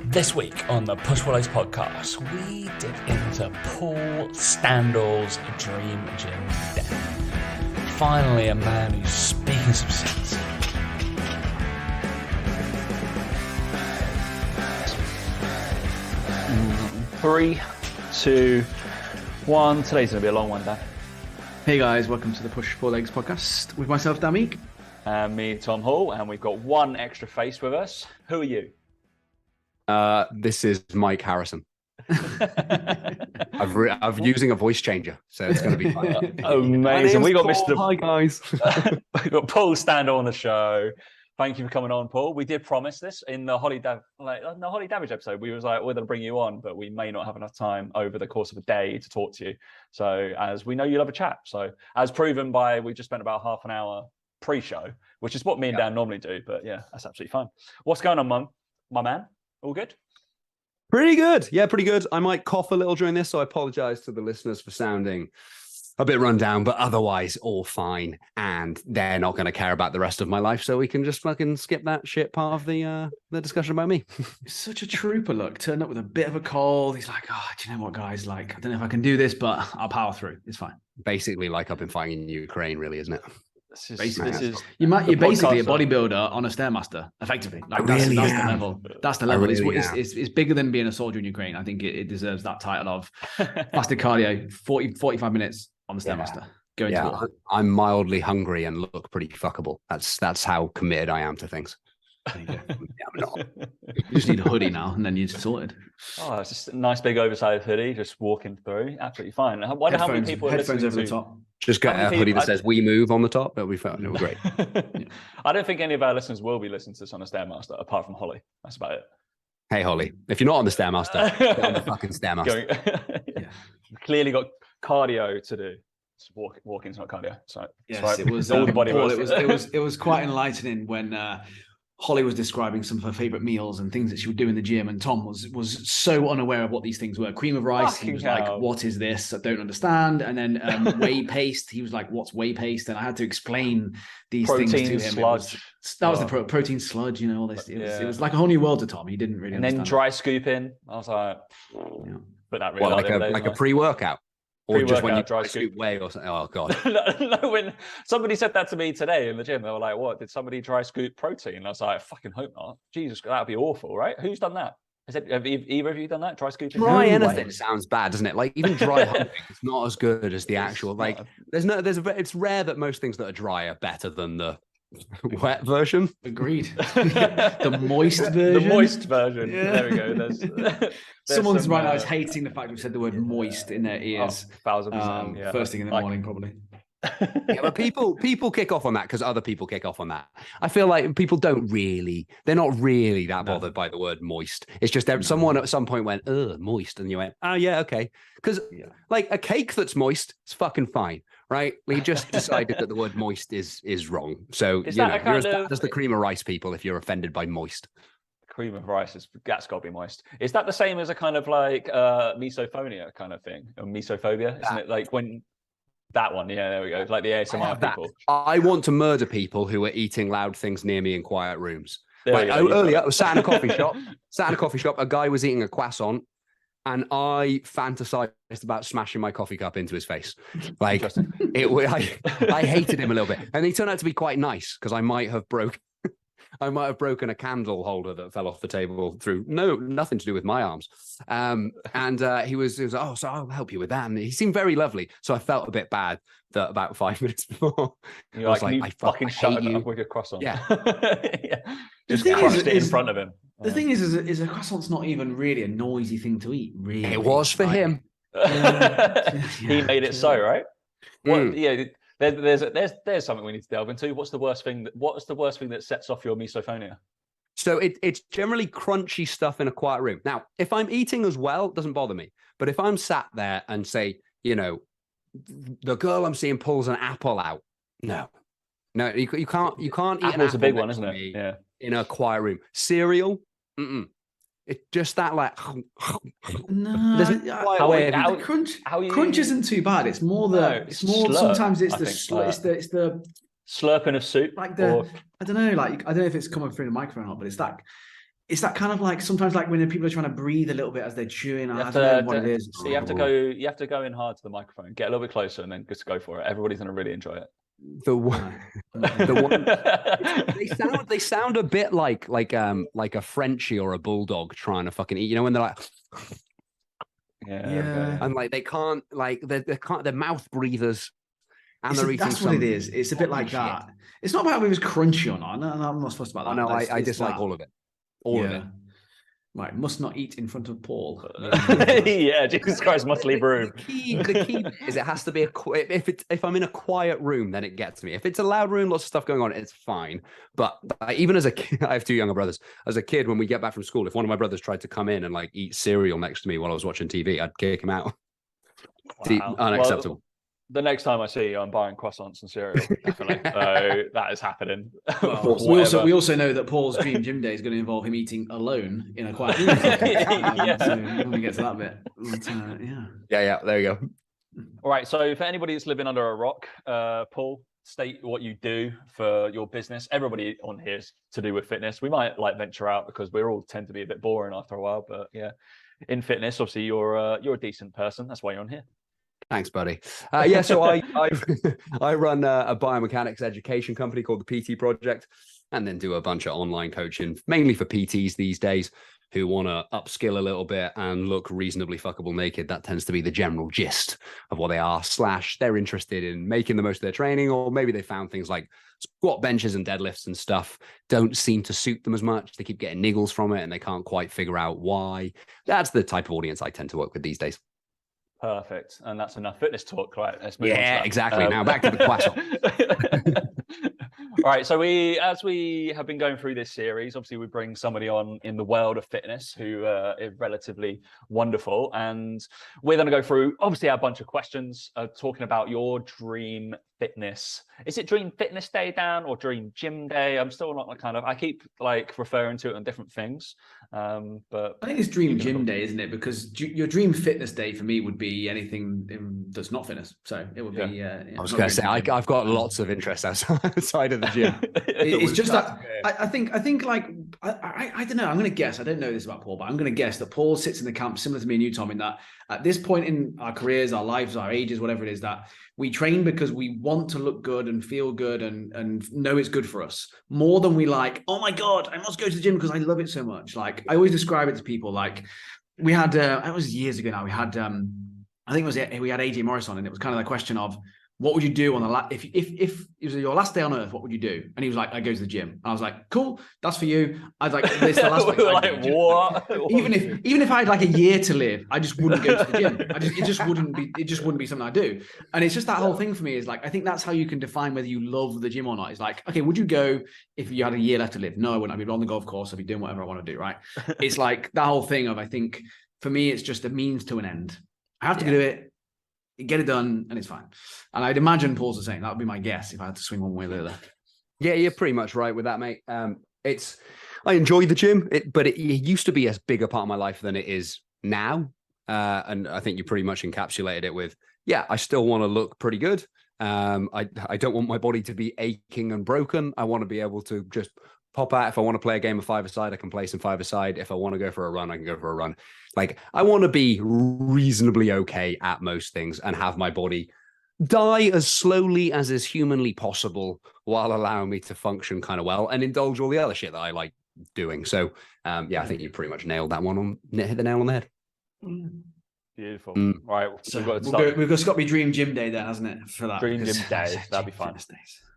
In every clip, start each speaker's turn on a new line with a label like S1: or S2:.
S1: This week on the Push Follows podcast, we dig into Paul Standell's dream gym den. Finally, a man who's speaking some sense.
S2: 3, 2, 1. Today's going to be a long one, Dan.
S3: Hey guys, welcome to the Push 4 Legs podcast with myself, Dan Meek.
S2: And me, Tom Hall, and we've got one extra face with us. Who are you?
S4: This is Mike Harrison. I'm using a voice changer, so it's going to be fun.
S2: Amazing. We got
S4: Paul.
S2: Mr.
S4: Hi guys.
S2: We got Paul Standell on the show. Thank you for coming on, Paul. We did promise this in the Holly Damage episode. We was like, we're going to bring you on, but we may not have enough time over the course of a day to talk to you. So, as we know, you love a chat. So, as proven by, we just spent about half an hour pre-show, which is what me and Dan normally do. But yeah, that's absolutely fine. What's going on, my man? All good?
S4: Pretty good. Yeah, pretty good. I might cough a little during this, so I apologize to the listeners for sounding a bit run down, but otherwise all fine. And they're not going to care about the rest of my life, so we can just fucking skip that shit part of the discussion about me.
S3: Such a trooper, look. Turned up with a bit of a cold. He's like, oh, do you know what, guys? Like, I don't know if I can do this, but I'll power through. It's fine.
S4: Basically, like I've been fighting in Ukraine, really, isn't it?
S3: You're basically a bodybuilder on a Stairmaster, effectively. Like that's the level. That's the level. It's bigger than being a soldier in Ukraine. I think it deserves that title of fasted cardio, 45 minutes on the Stairmaster. Going to war.
S4: I'm mildly hungry and look pretty fuckable. That's how committed I am to things.
S3: There you go. I'm not. You just need a hoodie now, and then you're sorted.
S2: Oh, it's just a nice big oversized hoodie, just walking through. Absolutely fine. I wonder how many people are listening
S3: over
S2: to...
S3: the top.
S4: Just get a hoodie that says "We Move" on the top. That'll be fun. It'll be great.
S2: I don't think any of our listeners will be listening to this on a Stairmaster, apart from Holly. That's about it.
S4: Hey, Holly, if you're not on the Stairmaster, get on the fucking Stairmaster.
S2: Clearly got cardio to do. It's walking's not cardio. So
S3: yes, it was all the body. Paul, it was quite enlightening when Holly was describing some of her favorite meals and things that she would do in the gym, and Tom was so unaware of what these things were. Cream of rice, he was like, "What is this? I don't understand." And then whey paste, he was like, "What's whey paste?" And I had to explain these things to him.
S2: Sludge.
S3: That was the protein sludge, you know, all this. It was like a whole new world to Tom. He didn't really.
S2: And
S3: understand
S2: then dry scooping. I was like, but that really
S4: like a pre-workout. Or just when you dry scoop whey or something. Oh, God.
S2: No, when somebody said that to me today in the gym, they were like, what? Did somebody dry scoop protein? I was like, I fucking hope not. Jesus, that would be awful, right? Who's done that? Have either of you done that? Dry scooping?
S4: Dry anything sounds bad, doesn't it? Like, even dry humping, it's not as good as the actual, like, it's rare that most things that are dry are better than the wet version.
S3: Agreed. The moist version.
S2: The moist version. Yeah. There we go. There's
S3: someone's right now is hating the fact we've said the word moist in their ears.
S2: 1,000%.
S3: First thing in the morning, probably.
S4: Yeah, but people kick off on that because other people kick off on that. I feel like people they're not really that bothered by the word moist. It's just someone at some point went, ugh, moist. And you went, oh, yeah, okay. Because like a cake that's moist is fucking fine, right? We just decided that the word moist is wrong. So, you're as bad as the cream of rice people if you're offended by moist.
S2: Cream of rice, that's got to be moist. Is that the same as a kind of like misophonia kind of thing? Or mesophobia? Isn't it like when... That one, yeah, there we go. Like the ASMR people.
S4: I want to murder people who are eating loud things near me in quiet rooms. Earlier, I was sat in a coffee shop. A guy was eating a croissant, and I fantasized about smashing my coffee cup into his face. Like I hated him a little bit, and he turned out to be quite nice because I might have broken a candle holder that fell off the table through nothing to do with my arms. And he was like, oh, so I'll help you with that. And he seemed very lovely. So I felt a bit bad that about 5 minutes before.
S2: You're like, you fucking shut it up with your croissant.
S4: Yeah.
S2: Just crushed it in front of him.
S3: The thing is a croissant's not even really a noisy thing to eat, really.
S4: It was for him.
S2: He made it so, right? Yeah. There's something we need to delve into. What's the worst thing that sets off your misophonia?
S4: So it's generally crunchy stuff in a quiet room. Now, if I'm eating as well, it doesn't bother me. But if I'm sat there and say, the girl I'm seeing pulls an apple out, no, you can't eat an apple.
S2: Apple's a big one, isn't it? Yeah.
S4: In a quiet room. Cereal, It's just that like
S3: crunch isn't too bad. It's more slurp, sometimes it's the
S2: slurping of soup.
S3: Like I don't know, I don't know if it's coming through the microphone or not, but it's that It's that kind of like sometimes like when people are trying to breathe a little bit as they're chewing. I don't know what it is.
S2: So you have to go in hard to the microphone, get a little bit closer, and then just go for it. Everybody's gonna really enjoy it.
S4: The one, they sound a bit like a Frenchie or a bulldog trying to fucking eat. You know, when they're like,
S3: yeah,
S4: and like they can't, like they're mouth breathers. And they're eating
S3: that's what it is. It's a bit like that. It's not about if it was crunchy or not. No, I'm not supposed to about that.
S4: Oh, no, I dislike all of it. All of it.
S3: Right, must not eat in front of Paul.
S2: Yeah, Jesus Christ, must leave room.
S4: The key is it has to be if I'm in a quiet room, then it gets me. If it's a loud room, lots of stuff going on, it's fine. But even as a kid, I have two younger brothers. As a kid, when we get back from school, if one of my brothers tried to come in and like eat cereal next to me while I was watching TV, I'd kick him out.
S2: Wow.
S4: Unacceptable.
S2: Well, the next time I see you, I'm buying croissants and cereal. Definitely. So that is happening.
S3: Well, we also know that Paul's dream gym day is going to involve him eating alone in a quiet room. So when we get to that bit,
S4: yeah. There you go.
S2: All right. So for anybody that's living under a rock, Paul, state what you do for your business. Everybody on here is to do with fitness. We might like venture out because we all tend to be a bit boring after a while. But yeah, in fitness, obviously you're a decent person. That's why you're on here.
S4: Thanks, buddy. So I run a biomechanics education company called the PT Project, and then do a bunch of online coaching, mainly for PTs these days who want to upskill a little bit and look reasonably fuckable naked. That tends to be the general gist of what they are. / they're interested in making the most of their training, or maybe they found things like squat benches and deadlifts and stuff don't seem to suit them as much. They keep getting niggles from it and they can't quite figure out why. That's the type of audience I tend to work with these days.
S2: Perfect. And that's enough fitness talk, right? Let's move on to that.
S4: Exactly. Now back to the class.
S2: All right. So as we have been going through this series, obviously we bring somebody on in the world of fitness who is relatively wonderful. And we're going to go through, obviously, a bunch of questions talking about your dream fitness. Is it dream fitness day, Dan, or dream gym day? I'm still not I keep like referring to it on different things. But
S3: I think it's dream gym day, isn't it? Because your dream fitness day for me would be anything that's not fitness. So it would be.
S4: I was going to say I've got lots of interests outside of the gym.
S3: It's just that I think like I don't know. I'm going to guess. I don't know this about Paul, but I'm going to guess that Paul sits in the camp similar to me and you, Tom, in that at this point in our careers, our lives, our ages, whatever it is, that we train because we want to look good and feel good and know it's good for us more than we like, oh my God, I must go to the gym because I love it so much. Like I always describe it to people like we had, it was years ago now, we had, I think we had AJ Morris on, and it was kind of the question of, what would you do on the if it was your last day on earth, what would you do? And he was like, I go to the gym. And I was like, cool, that's for you. I was like, this is the last place
S2: like, what?
S3: Even if I had like a year to live, I just wouldn't go to the gym. It just wouldn't be something I do. And it's just that whole thing for me is like, I think that's how you can define whether you love the gym or not. It's like, okay, would you go if you had a year left to live? No, I wouldn't. I'd be on the golf course. I'd be doing whatever I want to do, right? It's like that whole thing of, I think for me, it's just a means to an end. I have to do it. Get it done, and it's fine. And I'd imagine Paul's the same. That would be my guess if I had to swing one way or the other.
S4: Yeah, you're pretty much right with that, mate. I enjoy the gym, but it used to be as big a part of my life than it is now. And I think you pretty much encapsulated it with, I still want to look pretty good. I don't want my body to be aching and broken. I want to be able to just pop out. If I want to play a game of five-a-side, I can play some five-a-side. If I want to go for a run, I can go for a run. Like, I want to be reasonably okay at most things and have my body die as slowly as is humanly possible while allowing me to function kind of well and indulge all the other shit that I like doing. So, I think you pretty much nailed that one hit the nail on the head.
S2: Beautiful. All right.
S3: So we've got to be Dream Gym Day then, hasn't it? For that.
S2: Dream Gym Day. That'd be fun.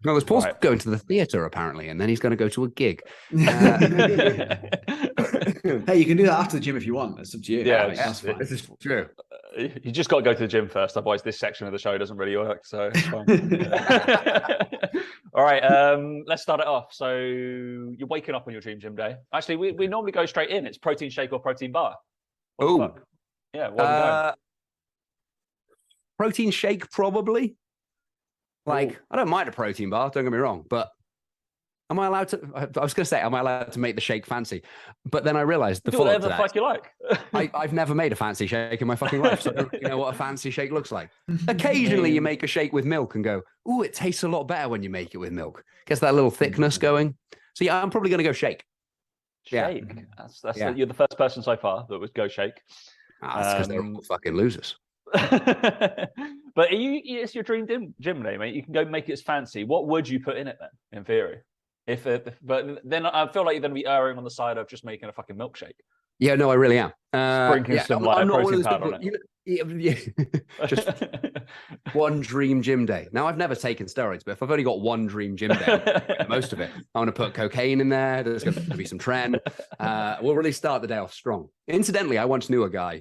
S4: No, there's Paul's going to the theatre apparently, and then he's going to go to a gig.
S3: Hey, you can do that after the gym if you want. It's up to you.
S2: Yeah,
S3: that's fine.
S4: This is true.
S2: You just got to go to the gym first, otherwise this section of the show doesn't really work. So it's fine. All right, let's start it off. So you're waking up on your Dream Gym Day. Actually, we normally go straight in. It's protein shake or protein bar.
S4: Oh,
S2: yeah. What are we going?
S4: Protein shake, probably. Like, I don't mind a protein bar, don't get me wrong, but am I allowed to? I was going to say, am I allowed to make the shake fancy? But then I realized the
S2: whatever the fuck you like.
S4: I've never made a fancy shake in my fucking life, so I don't really know what a fancy shake looks like. Occasionally, you make a shake with milk and go, "Ooh, it tastes a lot better when you make it with milk." Gets that little thickness going. So yeah, I'm probably going to go shake.
S2: Shake. That's you're the first person so far that would go shake.
S4: That's because they're all fucking losers.
S2: But it's your dream gym day, mate. You can go make it as fancy. What would you put in it then, in theory? But then I feel like you're going to be erring on the side of just making a fucking milkshake.
S4: Yeah, no, I really am.
S2: Sprinkling some protein powder on
S4: it. Just one dream gym day. Now, I've never taken steroids, but if I've only got one dream gym day, most of it, I want to put cocaine in there. There's going to be some trend. We'll really start the day off strong. Incidentally, I once knew a guy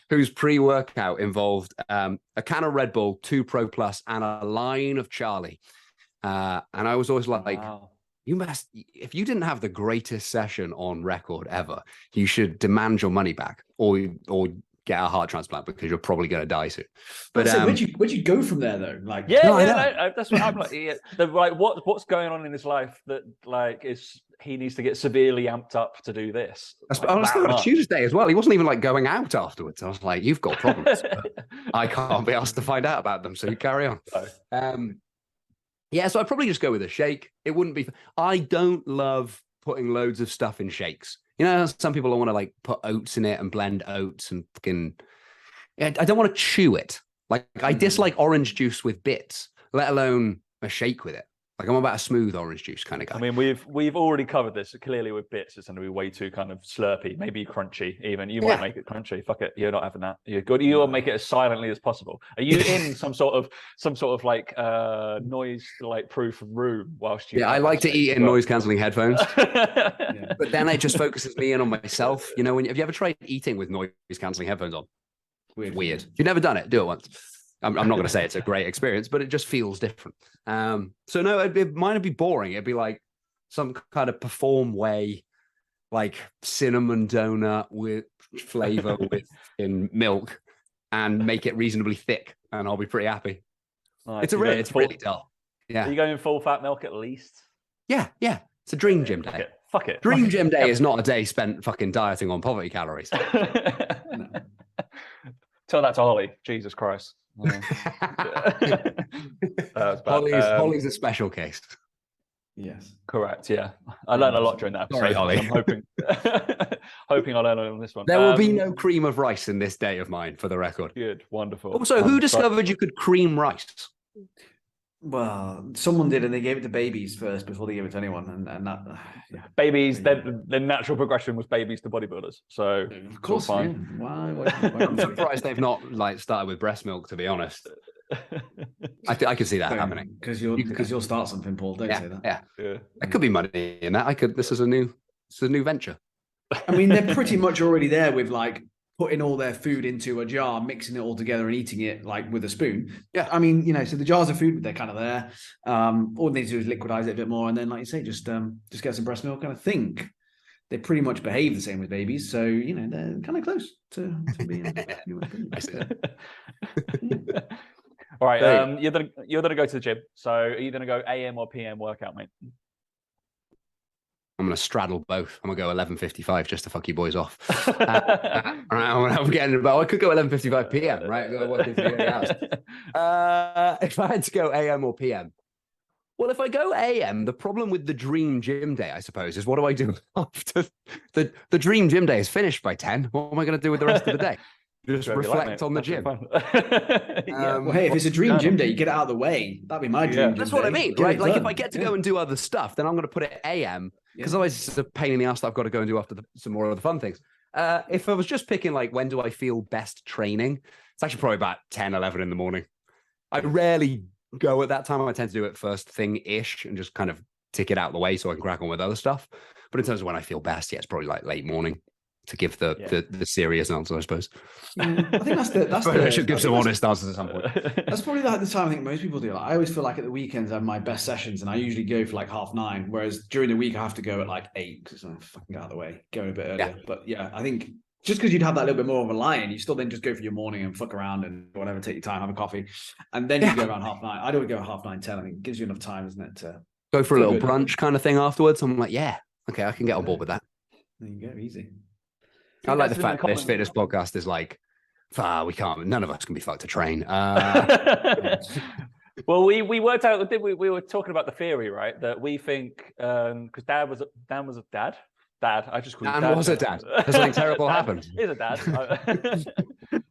S4: whose pre-workout involved a can of Red Bull, 2 Pro Plus, and a line of Charlie. And I was always like, wow. You must, if you didn't have the greatest session on record ever, you should demand your money back or get a heart transplant because you're probably going to die soon. But
S3: where'd you go from there though? Like,
S2: that's what I'm like. What's going on in his life that like he needs to get severely amped up to do this?
S4: I was still on a Tuesday as well. He wasn't even like going out afterwards. I was like, you've got problems. I can't be asked to find out about them, so you carry on. Yeah, so I'd probably just go with a shake. It wouldn't be. I don't love putting loads of stuff in shakes. You know, some people want to like put oats in it and blend oats and fucking. I don't want to chew it. Like I dislike orange juice with bits, let alone a shake with it. Like I'm about a smooth orange juice kind of guy.
S2: I mean, we've already covered this. Clearly, with bits, it's going to be way too kind of slurpy, maybe crunchy. Even you might make it crunchy. Fuck it, you're not having that. You're good. You'll make it as silently as possible. Are you in some sort of like noise like proof room whilst you?
S4: Yeah, I like to eat in noise cancelling headphones. But then it just focuses me in on myself. You know, have you ever tried eating with noise cancelling headphones on? Weird. If you've never done it, do it once. I'm not going to say it's a great experience, but it just feels different. So no, mine would be boring. It'd be like some kind of perform way, like cinnamon donut with flavor in milk, and make it reasonably thick, and I'll be pretty happy. It's really dull. Yeah,
S2: are you going full fat milk at least?
S4: Yeah. It's a dream gym day.
S2: Fuck it.
S4: Dream gym day is not a day spent fucking dieting on poverty calories.
S2: No. Tell that to Holly. Jesus Christ.
S4: Holly's a special case.
S3: Yes,
S2: correct. Yeah, I learned a lot during that episode.
S4: Sorry, Holly.
S2: I'm hoping I learn on this one.
S4: There will be no cream of rice in this day of mine, for the record.
S2: Good, wonderful.
S4: Also, who discovered you could cream rice?
S3: Well, someone did, and they gave it to babies first before they gave it to anyone, and that
S2: babies. The natural progression was babies to bodybuilders. So
S3: of course, fine. Yeah. Why
S4: I'm surprised they've not like started with breast milk. To be honest, I can see that happening
S3: because you'll start something, Paul. Don't say that.
S4: Yeah, there could be money in that. This is a new venture.
S3: I mean, they're pretty much already there with like putting all their food into a jar, mixing it all together and eating it like with a spoon.
S4: Yeah.
S3: I mean, so the jars of food, they're kind of there. All they need to do is liquidize it a bit more. And then, like you say, just get some breast milk. And I think they pretty much behave the same as babies. So, they're kind of close to being.
S2: All right. You're gonna go to the gym. So are you gonna go AM or PM workout, mate?
S4: I'm going to straddle both. I'm going to go 11:55 just to fuck you boys off. I'm getting about. I could go 11:55 PM, right? If I had to go AM or PM, well, if I go AM, the problem with the dream gym day, I suppose, is what do I do after the dream gym day is finished by 10? What am I going to do with the rest of the day? Just reflect on the gym.
S3: Well, hey, if it's a dream gym day, you get it out of the way. That'd be my dream gym
S4: That's
S3: day.
S4: what I mean, right? Like if I get to go and do other stuff, then I'm going to put it AM because otherwise it's a pain in the ass that I've got to go and do after some more of the fun things. If I was just picking like when do I feel best training, it's actually probably about 10, 11 in the morning. I rarely go at that time. I tend to do it first thing-ish and just kind of tick it out of the way so I can crack on with other stuff. But in terms of when I feel best, it's probably like late morning. To give the serious answer, I suppose.
S3: I think that's
S4: I should give some honest answers at some point.
S3: That's probably the time I think most people do. Like, I always feel like at the weekends I have my best sessions, and I usually go for like 9:30. Whereas during the week I have to go at like 8 because I fucking get out of the way, going a bit earlier. Yeah. But yeah, I think just because you'd have that little bit more of a lie-in, you still then just go for your morning and fuck around and whatever, take your time, have a coffee, and then you go around 9:30. I don't go 9:30, 10. I think it gives you enough time, isn't it, to
S4: go for a little brunch kind of thing afterwards. I'm like, okay, I can get on board with that.
S3: There you go, easy.
S4: I like the fact that this fitness podcast is like, we can't, none of us can be fucked to train.
S2: Well, we worked out, we were talking about the theory, right? That we think, because Dan was a dad. Dad. I just called you
S4: Dan
S2: Dad.
S4: was a dad. Has something terrible happened?
S2: He's a dad.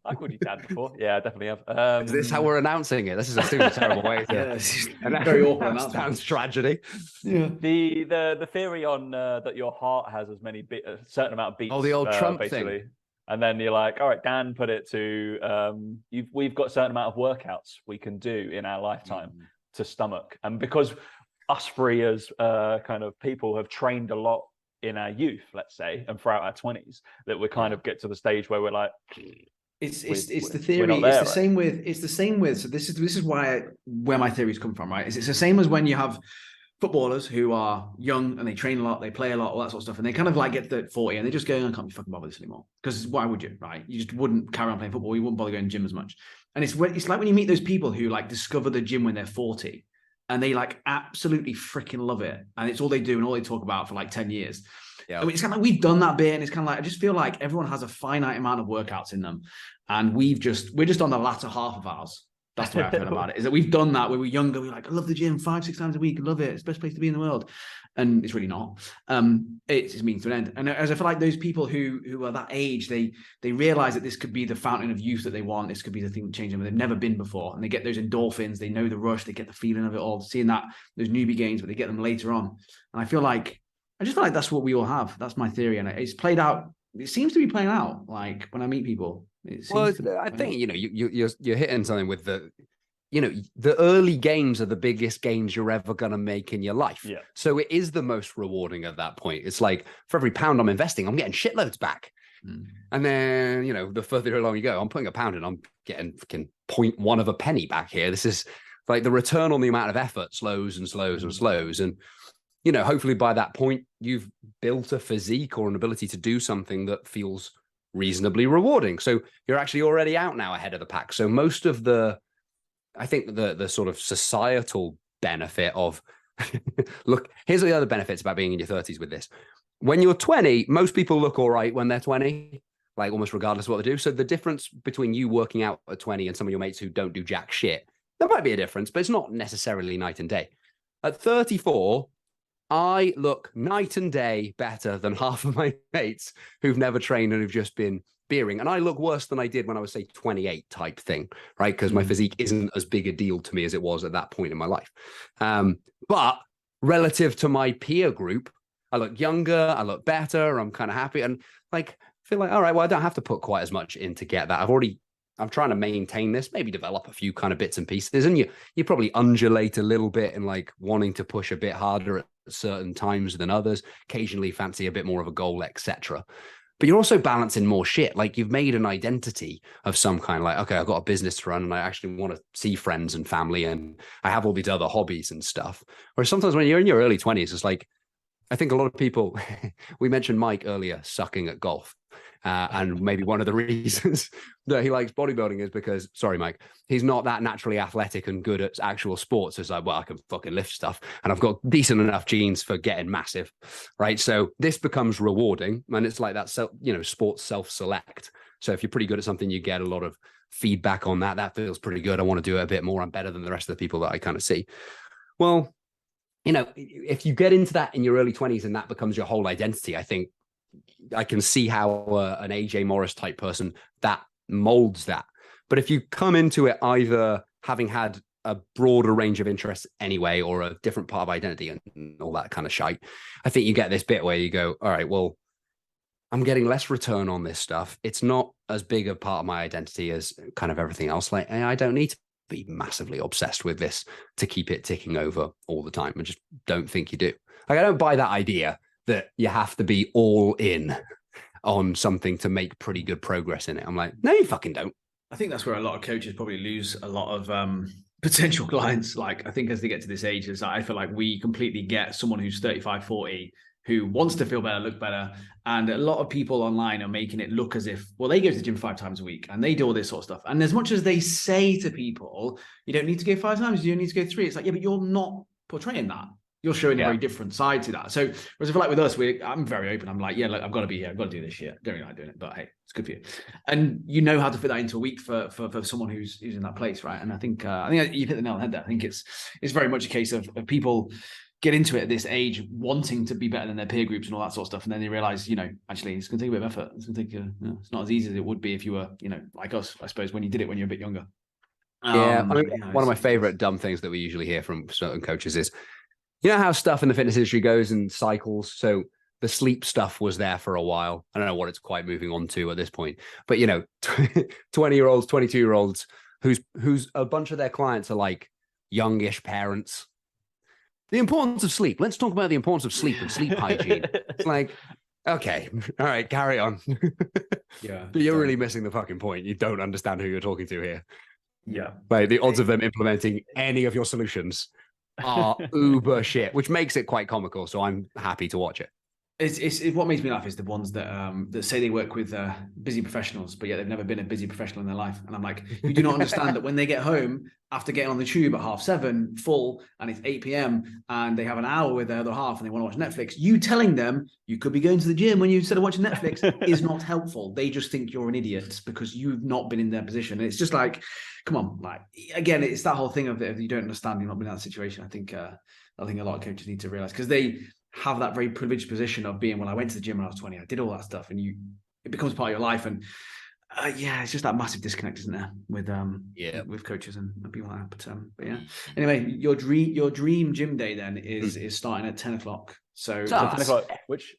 S2: I called you Dad before. Yeah, I definitely have.
S4: Is this how we're announcing it? This is a super terrible way to.
S3: Yeah, it's very awkward.
S4: Sounds tragedy.
S2: Yeah. The theory on that your heart has as many a certain amount of beats.
S4: Oh, the old Trump
S2: basically.
S4: thing.
S2: And then you're like, all right, Dan put it to we've got a certain amount of workouts we can do in our lifetime to stomach. And because us three as kind of people have trained a lot in our youth, let's say, and throughout our 20s, that we kind of get to the stage where we're like,
S3: it's the theory. It's the same with. So this is where my theories come from, right? It's the same as when you have footballers who are young and they train a lot, they play a lot, all that sort of stuff, and they kind of like get to 40 and they just go, I can't be fucking bothered this anymore. Because why would you, right? You just wouldn't carry on playing football. You wouldn't bother going to the gym as much. And it's like when you meet those people who like discover the gym when they're 40 and they like absolutely freaking love it, and it's all they do and all they talk about for like 10 years. Yeah, I mean, it's kind of like we've done that bit, and it's kind of like I just feel like everyone has a finite amount of workouts in them, and we're just on the latter half of ours. That's the way I feel about it. Is that we've done that when we were younger. We're like, I love the gym 5-6 times a week. I love it. It's the best place to be in the world, and it's really not. It's just means to an end. And as I feel like those people who are that age, they realize that this could be the fountain of youth that they want. This could be the thing that changes them. They've never been before, and they get those endorphins. They know the rush. They get the feeling of it all. Seeing those newbie games, but they get them later on. And I just feel like that's what we all have. That's my theory, and it's played out. It seems to be playing out. Like when I meet people.
S4: I think you're hitting something with the early games are the biggest games you're ever going to make in your life.
S2: Yeah.
S4: So it is the most rewarding at that point. It's like for every pound I'm investing, I'm getting shitloads back. And then, the further along you go, I'm putting a pound and I'm getting 0.1 of a penny back here. This is like the return on the amount of effort slows and slows and slows. And, hopefully by that point, you've built a physique or an ability to do something that feels reasonably rewarding. So you're actually already out now ahead of the pack. So most of I think the sort of societal benefit of look, here's the other benefits about being in your 30s with this. When you're 20, most people look all right when they're 20, like almost regardless of what they do. So the difference between you working out at 20 and some of your mates who don't do jack shit, there might be a difference, but it's not necessarily night and day. At 34, I look night and day better than half of my mates who've never trained and who've just been beering. And I look worse than I did when I was, say, 28 type thing, right? Because my physique isn't as big a deal to me as it was at that point in my life. But relative to my peer group, I look younger, I look better, I'm kind of happy. And like, feel like, all right, well, I don't have to put quite as much in to get that. I'm trying to maintain this, maybe develop a few kind of bits and pieces. And you probably undulate a little bit and like wanting to push a bit harder at certain times than others, occasionally fancy a bit more of a goal, etc. But you're also balancing more shit. Like you've made an identity of some kind, like, okay, I've got a business to run and I actually want to see friends and family and I have all these other hobbies and stuff. Whereas sometimes when you're in your early 20s, it's like, I think a lot of people, we mentioned Mike earlier, sucking at golf. And maybe one of the reasons that he likes bodybuilding is because, sorry, Mike, he's not that naturally athletic and good at actual sports. It's like, well, I can fucking lift stuff and I've got decent enough genes for getting massive, right? So this becomes rewarding and it's like that, sports self-select. So if you're pretty good at something, you get a lot of feedback on that. That feels pretty good. I want to do it a bit more. I'm better than the rest of the people that I kind of see. Well, if you get into that in your early 20s and that becomes your whole identity, I think I can see how an AJ Morris type person that molds that. But if you come into it either having had a broader range of interests anyway, or a different part of identity and all that kind of shite, I think you get this bit where you go, all right, well, I'm getting less return on this stuff. It's not as big a part of my identity as kind of everything else. Like, I don't need to be massively obsessed with this to keep it ticking over all the time. I just don't think you do. Like, I don't buy that idea that you have to be all in on something to make pretty good progress in it. I'm like, no, you fucking don't.
S3: I think that's where a lot of coaches probably lose a lot of potential clients. Like, I think as they get to this age, I feel like we completely get someone who's 35, 40, who wants to feel better, look better. And a lot of people online are making it look as if, well, they go to the gym 5 times a week and they do all this sort of stuff. And as much as they say to people, you don't need to go 5 times, you don't need to go 3. It's like, yeah, but you're not portraying that. You're showing a very different side to that. So, whereas I feel like with us, I'm very open. I'm like, yeah, look, I've got to be here. I've got to do this shit. Don't really like doing it, but hey, it's good for you. And you know how to fit that into a week for someone who's in that place, right? And I think you hit the nail on the head there. I think it's very much a case of people get into it at this age, wanting to be better than their peer groups and all that sort of stuff, and then they realize, actually, it's going to take a bit of effort. It's going to take, it's not as easy as it would be if you were, like us, I suppose, when you did it when you were a bit younger.
S4: One of my favorite dumb things that we usually hear from certain coaches is, how stuff in the fitness industry goes in cycles. So the sleep stuff was there for a while. I don't know what it's quite moving on to at this point, but 20-year-olds, 22-year-olds, who's a bunch of their clients are like youngish parents. The importance of sleep. Let's talk about the importance of sleep and sleep hygiene. It's like, okay, all right, carry on.
S3: Yeah.
S4: But you're really missing the fucking point. You don't understand who you're talking to here.
S3: Yeah.
S4: Like the odds of them implementing any of your solutions are uber shit, which makes it quite comical. So I'm happy to watch it.
S3: It's what makes me laugh is the ones that say they work with busy professionals, but yet they've never been a busy professional in their life. And I'm like, you do not understand that when they get home after getting on the tube at 7:30 full, and it's 8 p.m. and they have an hour with their other half and they want to watch Netflix, you telling them you could be going to the gym when you instead of watching Netflix is not helpful. They just think you're an idiot because you've not been in their position. And it's just like, come on, like again, it's that whole thing of if you don't understand, you're not been in that situation. I think a lot of coaches need to realize, because they have that very privileged position of being, well, I went to the gym when I was 20, I did all that stuff, and it becomes part of your life. And it's just that massive disconnect, isn't there, with coaches and people like that. But yeah. Anyway, your dream gym day then is starting at 10 o'clock. So
S2: 10 o'clock, which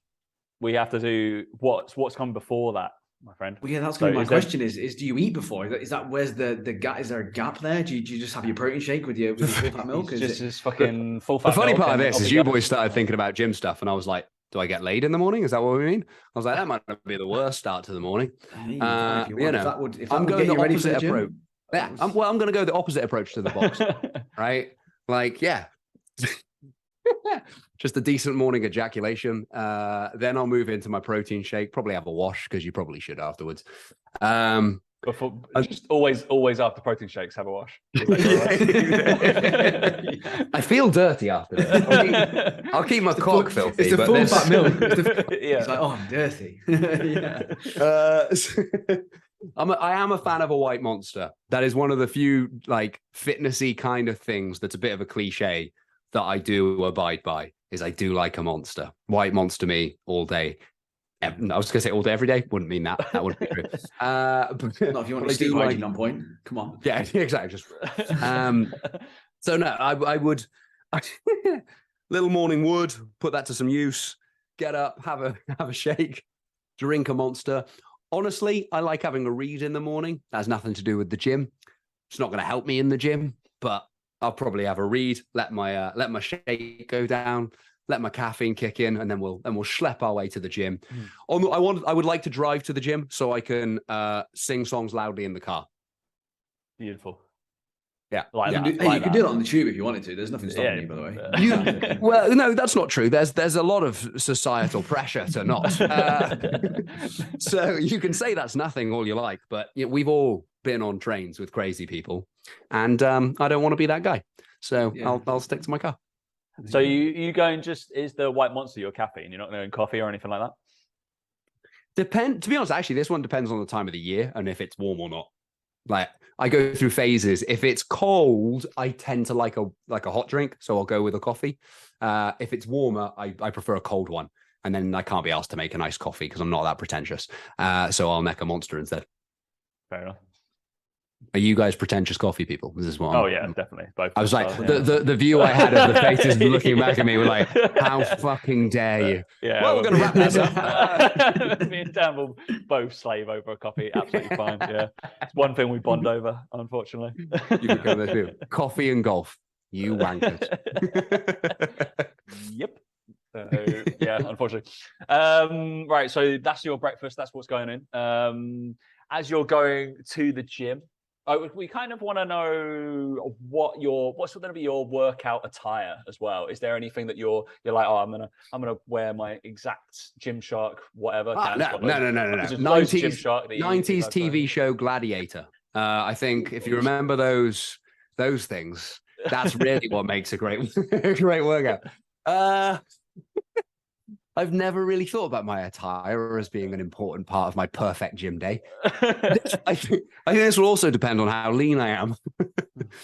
S2: we have to do. What's come before that, my friend?
S3: Well, yeah, that's going to be my question. Is do you eat before? Is that where's the gap? Is there a gap there? Do you just have your protein shake with your full fat milk?
S2: Just fucking full fat.
S4: The funny
S2: milk
S4: part of this is you boys started thinking about gym stuff, and I was like, do I get laid in the morning? Is that what we mean? I was like, that might be the worst start to the morning.
S3: If that
S4: I'm going the opposite approach.
S3: Yeah,
S4: I'm going to go the opposite approach to the box, right? Like, yeah. Just a decent morning ejaculation. Then I'll move into my protein shake. Probably have a wash, because you probably should afterwards.
S2: Before, just always after protein shakes, have a wash.
S4: I feel dirty after this. I'll keep my cock filthy.
S3: It's the full fat milk.
S2: Yeah.
S3: It's like, oh, I'm dirty.
S4: I am a fan of a white monster. That is one of the few like fitnessy kind of things that's a bit of a cliche that I do abide by. Is I do like a monster. White monster me all day. I was going to say all day, every day. Wouldn't mean that. That wouldn't be true.
S3: Not if you want to steal hygiene on point. Come on.
S4: Yeah, exactly. So no, I would. Little morning wood. Put that to some use. Get up, have a shake, drink a monster. Honestly, I like having a read in the morning. That has nothing to do with the gym. It's not going to help me in the gym, but I'll probably have a read. Let my shake go down. Let my caffeine kick in, and then we'll schlep our way to the gym. I would like to drive to the gym so I can sing songs loudly in the car.
S2: Beautiful.
S4: Yeah.
S3: You can do it on the tube if you wanted to. There's nothing stopping you, by the way.
S4: Well, no, that's not true. There's a lot of societal pressure to not. So you can say that's nothing all you like, but we've all been on trains with crazy people, and I don't want to be that guy. So I'll stick to my car.
S2: So you going is the white monster your caffeine? You're not going coffee or anything like that?
S4: To be honest, actually, this one depends on the time of the year and if it's warm or not. Like I go through phases. If it's cold, I tend to like a hot drink, so I'll go with a coffee. If it's warmer, I prefer a cold one, and then I can't be asked to make an iced coffee because I'm not that pretentious. So I'll make a monster instead.
S2: Fair enough.
S4: Are you guys pretentious coffee people? This is what
S2: definitely. Both.
S4: I was like, the view I had of the faces looking back at me were like, how fucking dare you?
S2: Yeah.
S4: Well, we're going to wrap this up.
S2: Me and Dan will both slave over a coffee. Absolutely fine. Yeah. It's one thing we bond over, unfortunately.
S4: You can go there. Coffee and golf. You wankers.
S2: Yep. Unfortunately. Right. So that's your breakfast. That's what's going in. As you're going to the gym, we kind of want to know what's going to be your workout attire as well. Is there anything that you're like, I'm gonna wear my exact Gymshark whatever?
S4: No. 90s TV show Gladiator. I think if you remember those things, that's really what makes a great workout. I've never really thought about my attire as being an important part of my perfect gym day. I think this will also depend on how lean I am.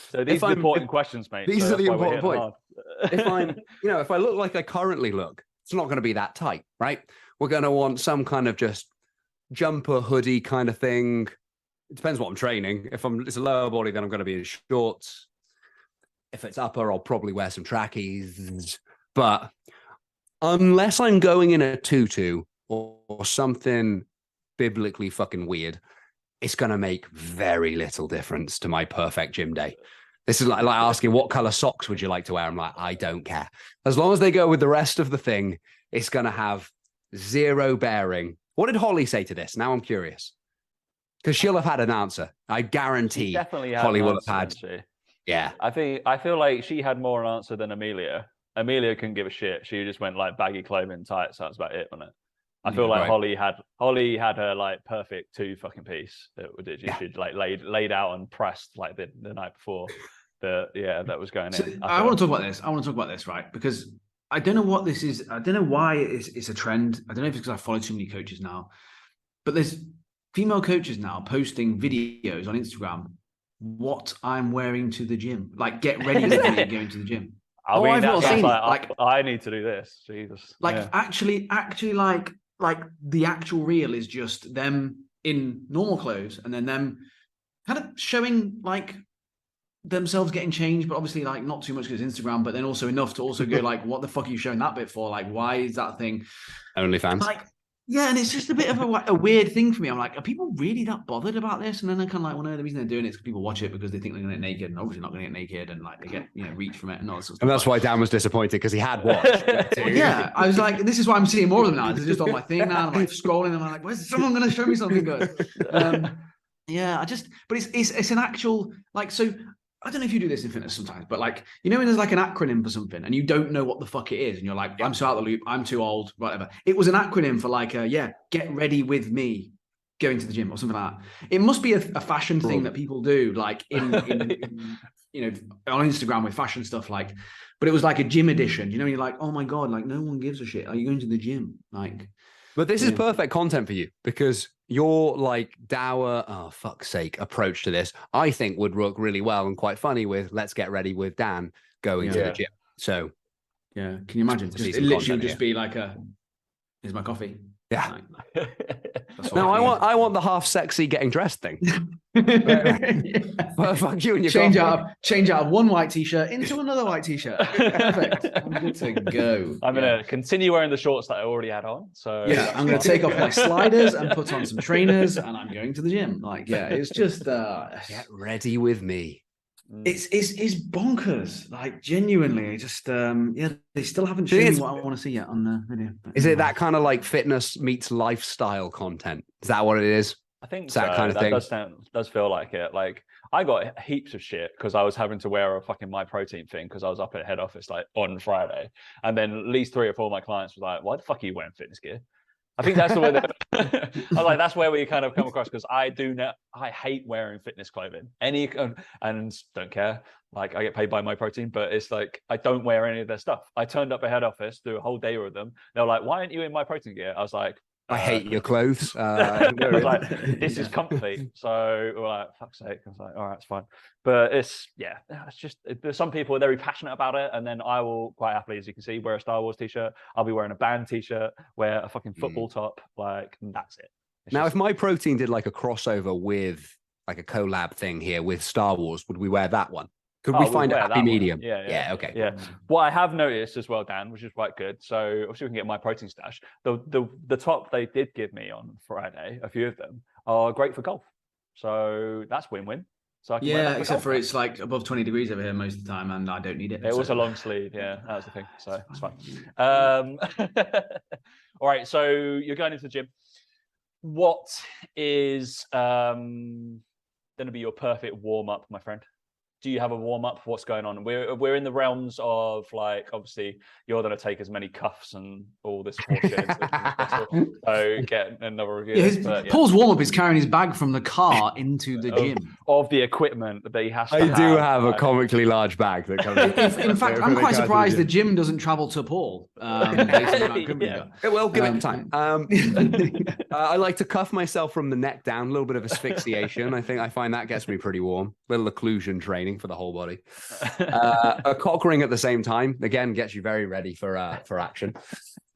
S2: So these are the important questions, mate.
S4: These are the important points. if I look like I currently look, it's not going to be that tight, right? We're going to want some kind of just jumper hoodie kind of thing. It depends what I'm training. If it's a lower body, then I'm going to be in shorts. If it's upper, I'll probably wear some trackies. But unless I'm going in a tutu or something biblically fucking weird, it's going to make very little difference to my perfect gym day. This is like asking, what color socks would you like to wear? I'm like, I don't care. As long as they go with the rest of the thing, it's going to have zero bearing. What did Holly say to this? Now I'm curious. Because she'll have had an answer. I guarantee Holly will have had. Yeah.
S2: I feel like she had more an answer than Amelia. Amelia couldn't give a shit. She just went like baggy clothing, tights. That's about it, wasn't it? I feel like right. Holly had her like perfect 2 fucking piece that she like laid out and pressed like the night before. That was going in.
S3: I want to talk about this. Right? Because I don't know what this is. I don't know why it's a trend. I don't know if it's because I follow too many coaches now, but there's female coaches now posting videos on Instagram what I'm wearing to the gym. Like, get ready with me going to the gym.
S2: I mean, that's like I need to do this. Jesus.
S3: Like actually like the actual reel is just them in normal clothes and then them kind of showing like themselves getting changed, but obviously like not too much because it's Instagram, but then also enough to also go like, what the fuck are you showing that bit for? Like, why is that thing?
S4: OnlyFans.
S3: Like, yeah, and it's just a bit of a weird thing for me. I'm like, are people really that bothered about this? And then they're kind of like, well, no, the reason they're doing it is because people watch it because they think they're going to get naked, and obviously not going to get naked, and like they get reach from it and all that sort of stuff.
S4: And that's why Dan was disappointed because he had watched.
S3: Yeah, I was like, this is why I'm seeing more of them now. This is just on my thing now. I'm like scrolling, and I'm like, where's someone going to show me something good? Yeah, but it's an actual like so. I don't know if you do this in fitness sometimes, but like, when there's like an acronym for something and you don't know what the fuck it is and you're like, I'm so out of the loop, I'm too old, whatever. It was an acronym for like, get ready with me going to the gym or something like that. It must be a fashion thing that people do, like in on Instagram with fashion stuff, like, but it was like a gym edition, you're like, oh my God, like no one gives a shit. Are you going to the gym? Like,
S4: but this is perfect content for you because your like dour, oh fuck's sake, approach to this, I think would work really well and quite funny with let's get ready with Dan going to the gym. So
S3: yeah, can you imagine? It literally just be like here's my coffee.
S4: Yeah. No, I want the half sexy getting dressed thing. Well, fuck you and your
S3: change out of one white t-shirt into another white t-shirt. Perfect. I'm good to go.
S2: I'm gonna continue wearing the shorts that I already had on. So
S3: yeah, I'm gonna take off my sliders and put on some trainers, and I'm going to the gym. Like, yeah, it's just
S4: get ready with me.
S3: It's bonkers. Like, genuinely, just they still haven't shown me what I want to see yet on the video.
S4: Is it that kind of like fitness meets lifestyle content? Is that what it is?
S2: I think
S4: that kind of thing.
S2: Does feel like it. Like, I got heaps of shit because I was having to wear a fucking My Protein thing because I was up at head office like on Friday, and then at least 3 or 4 of my clients was like, "Why the fuck are you wearing fitness gear?" I think that's the way that I was like, that's where we kind of come across because I hate wearing fitness clothing. And don't care. Like, I get paid by My Protein, but it's like I don't wear any of their stuff. I turned up at head office, do a whole day with them. They were like, "Why aren't you in My Protein gear?" I was like,
S4: I hate your clothes.
S2: I was like, this is comfy. So we're like, fuck's sake. I was like, all right, it's fine. But it's just, there's some people are very passionate about it. And then I will quite happily, as you can see, wear a Star Wars t-shirt. I'll be wearing a band t-shirt, wear a fucking football top. Like, and that's it.
S4: If My Protein did like a crossover with like a collab thing here with Star Wars, would we wear that one? Could we find a happy medium?
S2: Yeah.
S4: Okay.
S2: Yeah. What I have noticed as well, Dan, which is quite good. So obviously we can get My Protein stash. The top they did give me on Friday, a few of them are great for golf. So that's win-win. So I can
S3: except for it's like above 20 degrees over here most of the time, and I don't need it.
S2: It was a long sleeve. Yeah, that was the thing. So it's fine. All right. So you're going into the gym. What is going to be your perfect warm-up, my friend? Do you have a warm-up? What's going on? We're in the realms of, like, obviously you're going to take as many cuffs and all this bullshit as possible. So get another review.
S3: Paul's warm-up is carrying his bag from the car into the gym.
S2: Of the equipment that he has to
S4: I do have a comically large bag that comes
S3: in fact, I'm quite surprised the gym doesn't travel to Paul.
S4: Well, give it time. I like to cuff myself from the neck down, a little bit of asphyxiation. I find that gets me pretty warm. Little occlusion training. training for the whole body. A cock ring at the same time, again, gets you very ready for action.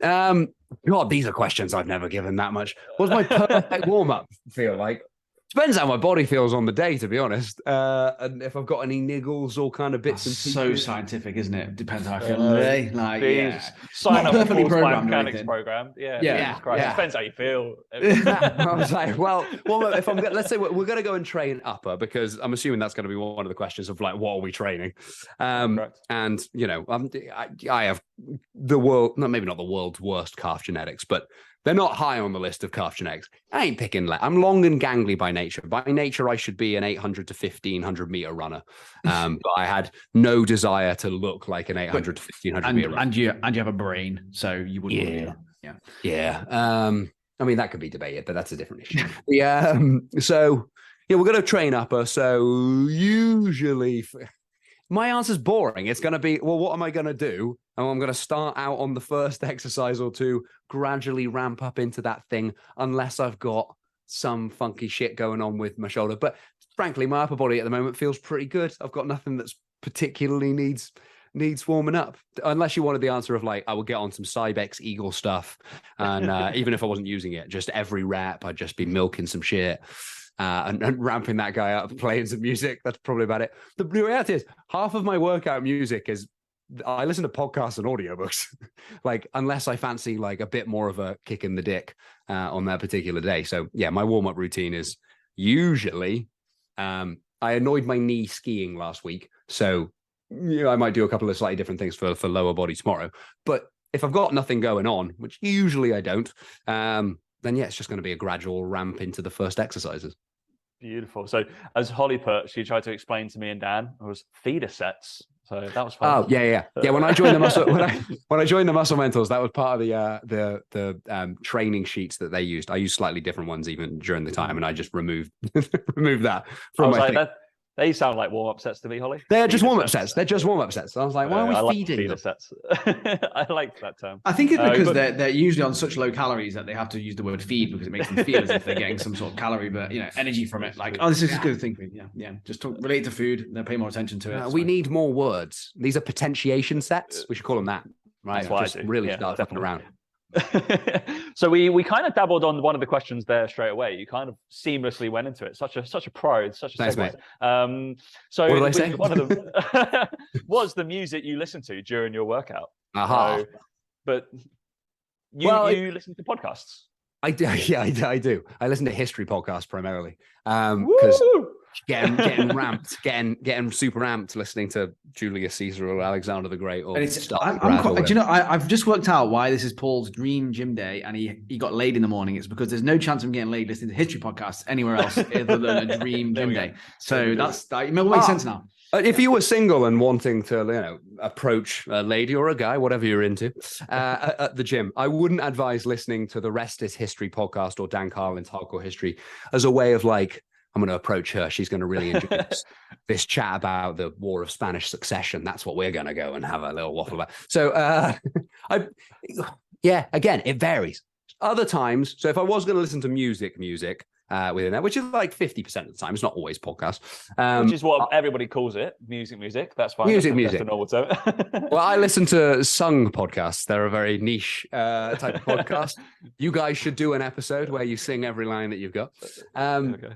S4: God, these are questions I've never given that much. What's my perfect warm-up feel like? Depends how my body feels on the day, to be honest. And if I've got any niggles or kind of bits and pieces.
S3: So scientific, isn't it? Depends how I feel on the day. Like,
S2: sign up for
S3: perfectly
S2: the
S3: biomechanics
S2: program.
S3: Yeah.
S2: Depends how you feel.
S4: I was like, well, if let's say we're going to go and train upper, because I'm assuming that's going to be one of the questions of like, what are we training? And I have maybe not the world's worst calf genetics, but they're not high on the list of calf genetics. I ain't picking. I'm long and gangly by nature. By nature, I should be an 800 to 1500 meter runner. But I had no desire to look like an 800 to 1500 meter runner.
S3: And you have a brain, so you wouldn't.
S4: Yeah. I mean, that could be debated, but that's a different issue. So we're going to train upper. So usually, my answer's boring. It's going to be, well, what am I going to do? And I'm going to start out on the first exercise or two, gradually ramp up into that thing, unless I've got some funky shit going on with my shoulder. But frankly, my upper body at the moment feels pretty good. I've got nothing that's particularly needs warming up. Unless you wanted the answer of like, I would get on some Cybex Eagle stuff. And even if I wasn't using it, just every rep, I'd just be milking some shit. And ramping that guy up, playing some music. That's probably about it. The reality is, half of my workout music is I listen to podcasts and audiobooks. Like, unless I fancy like a bit more of a kick in the dick on that particular day. So yeah, my warm-up routine is usually I annoyed my knee skiing last week. So I might do a couple of slightly different things for lower body tomorrow. But if I've got nothing going on, which usually I don't, then yeah, it's just going to be a gradual ramp into the first exercises.
S2: Beautiful. So as Holly put, she tried to explain to me and Dan, it was feeder sets. So that was fun.
S4: Oh yeah. When I joined the muscle, when I joined the Muscle Mentors, that was part of the training sheets that they used. I used slightly different ones even during the time, and I just removed that from my thing.
S2: They sound like warm-up sets to me, Holly.
S4: They're just warm-up sets. They're just warm-up sets. I was like, why are we feeding them?
S2: Sets. I like that term.
S3: I think it's because they're usually on such low calories that they have to use the word feed because it makes them feel as if they're getting some sort of calorie, but energy from it. Like, oh, this is a good thing. Yeah. Just relate to food. They'll pay more attention to it.
S4: We need more words. These are potentiation sets. We should call them that. Right.
S2: Just
S4: really start fucking around.
S2: So we kind of dabbled on one of the questions there straight away. You kind of seamlessly went into it. Such a pro. Such a
S4: nice,
S2: segue.
S4: So what did I say?
S2: One of them was the music you listen to during your workout.
S4: So,
S2: but you listen to podcasts.
S4: I do. Yeah, I do. I listen to history podcasts primarily because getting ramped, getting super amped, listening to Julius Caesar or Alexander the Great. Or
S3: I've just worked out why this is Paul's dream gym day, and he got laid in the morning. It's because there's no chance of getting laid listening to history podcasts anywhere else other than a dream gym day. So it makes sense now.
S4: If you were single and wanting to, approach a lady or a guy, whatever you're into, at the gym, I wouldn't advise listening to the Rest is History podcast or Dan Carlin's Hardcore History as a way of like, I'm going to approach her. She's going to really enjoy this chat about the War of Spanish Succession. That's what we're going to go and have a little waffle about. So, again, it varies. Other times, so if I was going to listen to music within that, which is like 50% of the time, it's not always podcasts.
S2: Which is what everybody calls it, music. That's fine.
S4: Music.
S2: That's a normal term.
S4: Well, I listen to sung podcasts. They're a very niche type of podcast. You guys should do an episode where you sing every line that you've got.
S2: Okay.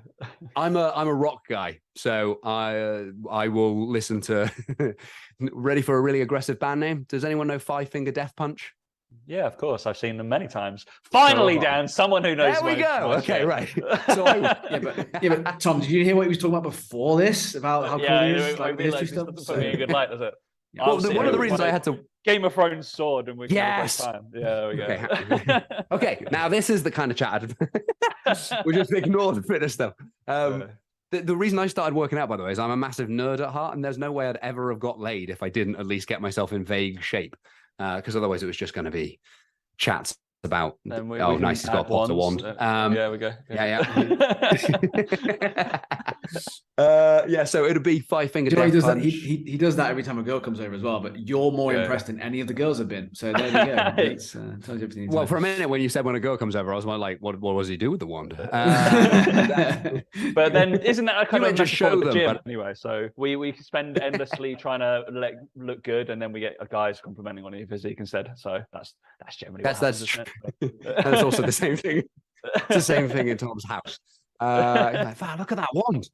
S4: I'm a rock guy, so I will listen to. Ready for a really aggressive band name? Does anyone know Five Finger Death Punch?
S2: Yeah, of course. I've seen them many times. Finally, Dan, someone who knows.
S4: There we go. Okay, right. So
S3: but Tom, did you hear what he was talking about before this about how cool he is? Like history stuff.
S2: Doesn't put me in a good light, does it?
S4: Well, one of the reasons I had to
S2: Game of Thrones sword, and we
S4: yes.
S2: Yeah, there we go.
S4: Okay, now this is the kind of chat we just ignore the fitness stuff. The reason I started working out, by the way, is I'm a massive nerd at heart, and there's no way I'd ever have got laid if I didn't at least get myself in vague shape. Because otherwise it was just going to be chats about
S2: nice,
S4: he's got a pot of wand.
S2: Yeah, we go.
S4: Yeah. So it'd be 5-finger
S3: Joey
S4: death
S3: does
S4: punch.
S3: that. He does that every time a girl comes over as well. But you're more impressed than any of the girls have been. So there you go. That's, tells you everything.
S4: Well, for a minute when you said when a girl comes over, I was like, what does he do with the wand?
S2: But then isn't that a kind of
S4: just show
S2: the
S4: them,
S2: gym
S4: but...
S2: anyway? So we spend endlessly trying to look good, and then we get guys complimenting on your physique instead. So that's generally that's
S4: also the same thing. It's the same thing in Tom's house. Like, wow, look at that wand.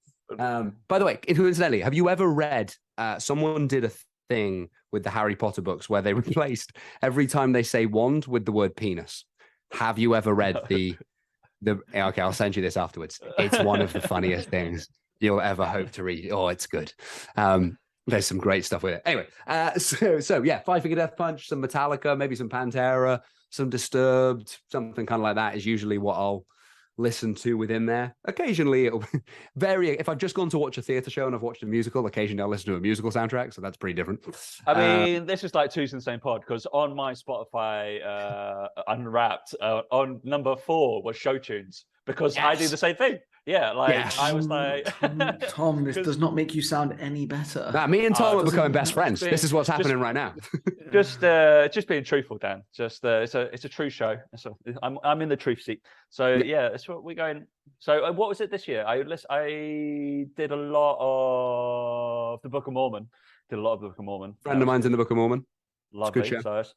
S4: By the way, incidentally, have you ever read? Someone did a thing with the Harry Potter books where they replaced every time they say wand with the word penis. Have you ever read the? Okay, I'll send you this afterwards. It's one of the funniest things you'll ever hope to read. Oh, it's good. There's some great stuff with it. Anyway, so yeah, 5-finger death punch, some Metallica, maybe some Pantera, some Disturbed, something kind of like that is usually what I'll listen to within there. Occasionally it'll vary. If I've just gone to watch a theatre show and I've watched a musical, occasionally I'll listen to a musical soundtrack, so that's pretty different.
S2: I mean, this is like two in the same pod, because on my Spotify Unwrapped, on number 4 was show tunes, because I do the same thing. Yeah, like I was like,
S3: Tom, this does not make you sound any better.
S4: Nah, me and Tom are becoming best friends. This is what's happening right now.
S2: just being truthful, Dan. Just it's a true show. I'm in the truth seat. So yeah, that's what we're going. So what was it this year? I did a lot of the Book of Mormon. Friend
S4: of mine's in the Book of Mormon.
S2: Lovely.
S4: It's a good show.
S2: So I've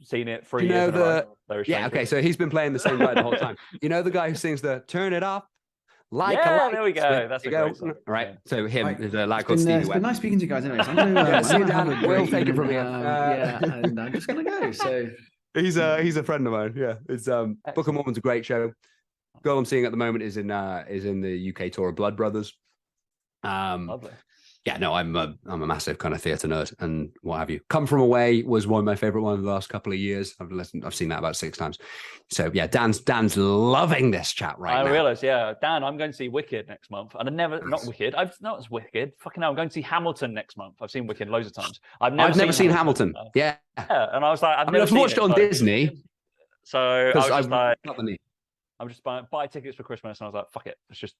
S2: seen it 3 years in a row.
S4: Okay, so he's been playing the same guy the whole time. You know the guy who sings the "Turn It Up."
S2: There we go. That's a great song.
S4: All right. So him is a lad
S3: called
S4: Stevie.
S3: It's been nice speaking to you guys anyway. So I'm gonna,
S4: we'll take it from here.
S3: And I'm just going to go. So
S4: he's a friend of mine. Yeah. It's Book of Mormon's a great show. Girl I'm seeing at the moment is in the UK tour of Blood Brothers.
S2: Lovely.
S4: Yeah, no, I'm a massive kind of theatre nerd and what have you. Come From Away was one of my favourite ones of the last couple of years. I've seen that about 6 times. So yeah, Dan's loving this chat now.
S2: I realise, yeah. Dan, I'm going to see Wicked next month. And not Wicked. Not Wicked. Fucking hell, I'm going to see Hamilton next month. I've seen Wicked loads of times. I've never seen Hamilton.
S4: Yeah.
S2: And I was like,
S4: I've watched it on Disney.
S2: So I was just like,
S4: not the need.
S2: I'm just buy tickets for Christmas, and I was like, fuck it. Let's just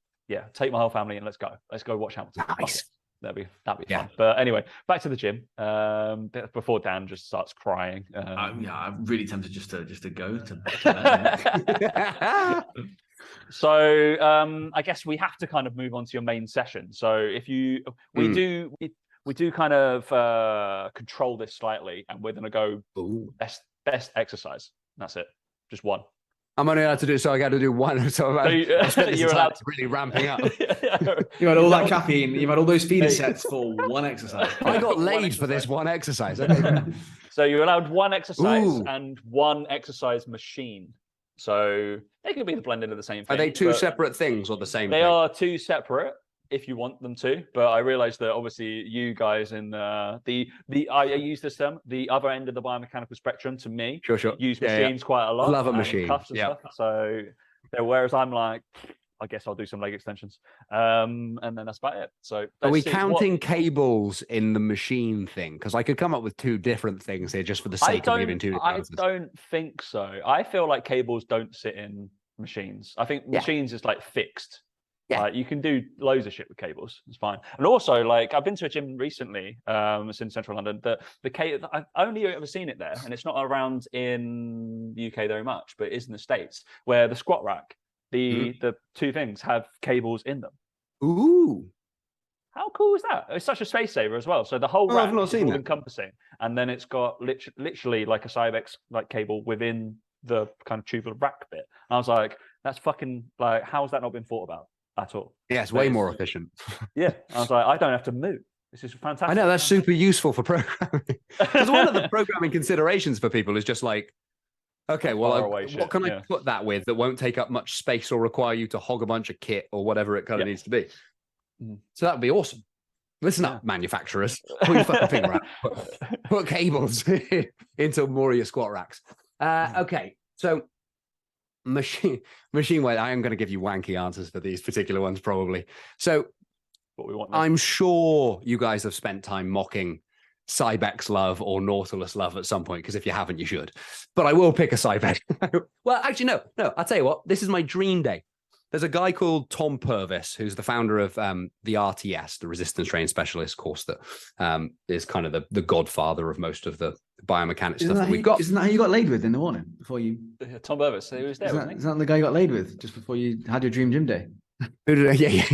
S2: take my whole family and let's go. Let's go watch Hamilton.
S4: Nice.
S2: That'd be fun. But anyway, back to the gym. Before Dan just starts crying.
S3: I'm really tempted just to go to
S2: So I guess we have to kind of move on to your main session. So if we do kind of control this slightly, and we're going to go best exercise. That's it. Just one.
S4: I'm only allowed to do, so I got to do one. So
S2: you're allowed to
S4: really ramping up.
S3: You had all that caffeine. You had all those feeder sets for one exercise.
S4: I got laid for this one exercise. Okay.
S2: So you're allowed one exercise and one exercise machine. So they could be the blended of the same thing.
S4: Are they two separate things or the same thing?
S2: They are two separate, if you want them to. But I realized that obviously you guys in I use this term, the other end of the biomechanical spectrum, to me, use machines quite a lot.
S4: Love a machine.
S2: Cuffs and stuff. So whereas I'm like, I guess I'll do some leg extensions. And then that's about it. So
S4: are we counting cables in the machine thing? Because I could come up with 2 different things here just for the sake of giving 2 different answers.
S2: I don't think so. I feel like cables don't sit in machines. I think machines is like fixed. Yeah, you can do loads of shit with cables. It's fine. And also, like, I've been to a gym recently, it's in central London. The cable, I've only ever seen it there, and it's not around in the UK very much, but it is in the States, where the squat rack, the 2 things have cables in them.
S4: Ooh.
S2: How cool is that? It's such a space saver as well. So the whole rack is all encompassing, and then it's got literally like a Cybex like cable within the kind of tubular rack bit. And I was like, that's fucking, like, how has that not been thought about at all?
S4: Yeah, it's way more efficient.
S2: Yeah, I was like, I don't have to move. This is fantastic.
S4: I know, that's super useful for programming. Because one of the programming considerations for people is just like, okay, well, what can I put that with that won't take up much space or require you to hog a bunch of kit or whatever it kind of needs to be? So that would be awesome. Listen up, manufacturers. Put your fucking finger out. Put cables into more of your squat racks. Okay, so machine weight. I am going to give you wanky answers for these particular ones, probably. So
S2: what we want.
S4: I'm sure you guys have spent time mocking Cybex love or Nautilus love at some point, because if you haven't, you should. But I will pick a Cybex. Well, actually, no. I'll tell you what. This is my dream day. there's a guy called Tom Purvis, who's the founder of the RTS, the Resistance Training Specialist course that is kind of the godfather of most of the biomechanics stuff that we've got.
S3: Isn't that who you got laid with in the morning before you?
S2: Tom Purvis, he was there.
S3: Isn't that the guy you got laid with just before you had your dream gym day?
S4: Yeah.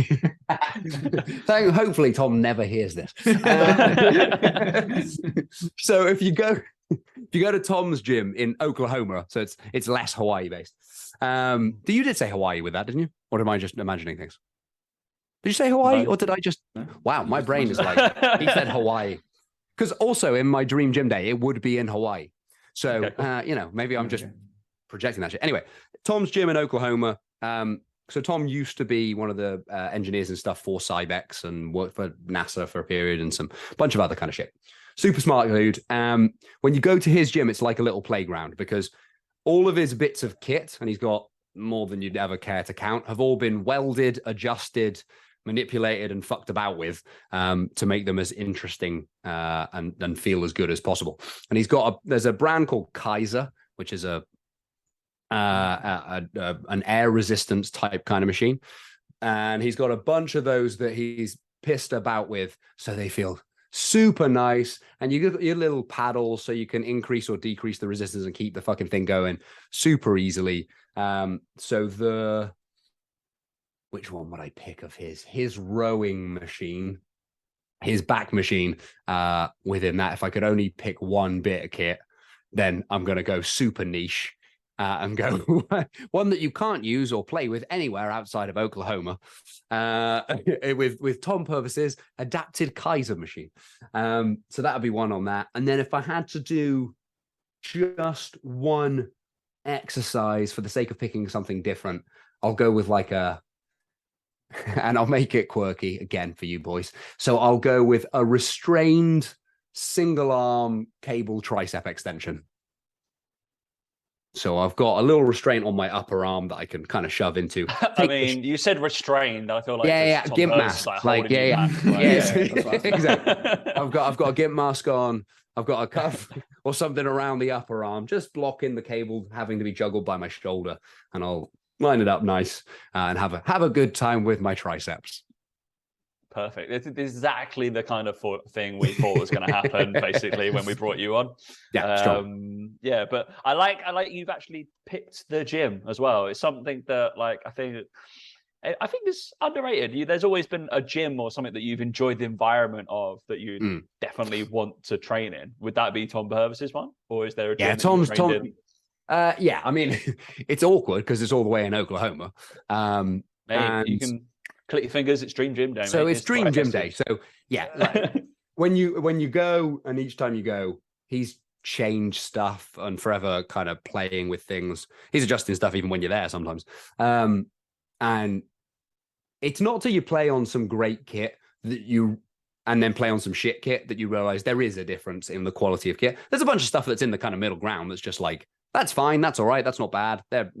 S4: Hopefully Tom never hears this. So if you go to Tom's gym in Oklahoma, so it's less Hawaii based. You did say Hawaii with that, didn't you? Or am I just imagining things? Did you say Hawaii, or did I just? No. Wow, my brain is like, he said Hawaii. Because also in my dream gym day, it would be in Hawaii. So okay. Maybe I'm just projecting that shit. Anyway, Tom's gym in Oklahoma. So Tom used to be one of the engineers and stuff for Cybex and worked for NASA for a period and some bunch of other kind of shit. Super smart dude. When you go to his gym, it's like a little playground because all of his bits of kit, and he's got more than you'd ever care to count, have all been welded, adjusted, manipulated, and fucked about with to make them as interesting and feel as good as possible. And there's a brand called Kaiser, which is an air resistance type kind of machine, and he's got a bunch of those that he's pissed about with, so they feel super nice. And you get your little paddles so you can increase or decrease the resistance and keep the fucking thing going super easily. Which one would I pick of his rowing machine, his back machine? Within that, if I could only pick one bit of kit, then I'm going to go super niche. And go one that you can't use or play with anywhere outside of Oklahoma, with Tom Purvis's adapted Kaiser machine. So that would be one on that. And then if I had to do just one exercise for the sake of picking something different, I'll go with and I'll make it quirky again for you boys. So I'll go with a restrained single arm cable tricep extension. So I've got a little restraint on my upper arm that I can kind of shove into.
S2: I mean, you said restrained. I feel like
S4: gimp mask. Exactly. I've got a gimp mask on. I've got a cuff or something around the upper arm, just blocking the cable having to be juggled by my shoulder, and I'll line it up nice and have a good time with my triceps.
S2: Perfect. It's exactly the kind of thing we thought was going to happen, basically, when we brought you on.
S4: Yeah,
S2: yeah. But I like you've actually picked the gym as well. It's something that, I think it's underrated. There's always been a gym or something that you've enjoyed the environment of that you definitely want to train in. Would that be Tom Purvis's one, or is there a gym?
S4: Yeah, Tom. Yeah, I mean, it's awkward because it's all the way in Oklahoma. And
S2: you can click your fingers. It's Dream Gym Day.
S4: So it's Dream Gym Day. So yeah, when you go, and each time you go, he's changed stuff and forever kind of playing with things. He's adjusting stuff even when you're there sometimes. And it's not till you play on some great kit and then play on some shit kit that you realize there is a difference in the quality of kit. There's a bunch of stuff that's in the kind of middle ground that's just like, that's fine, that's all right, that's not bad. They're,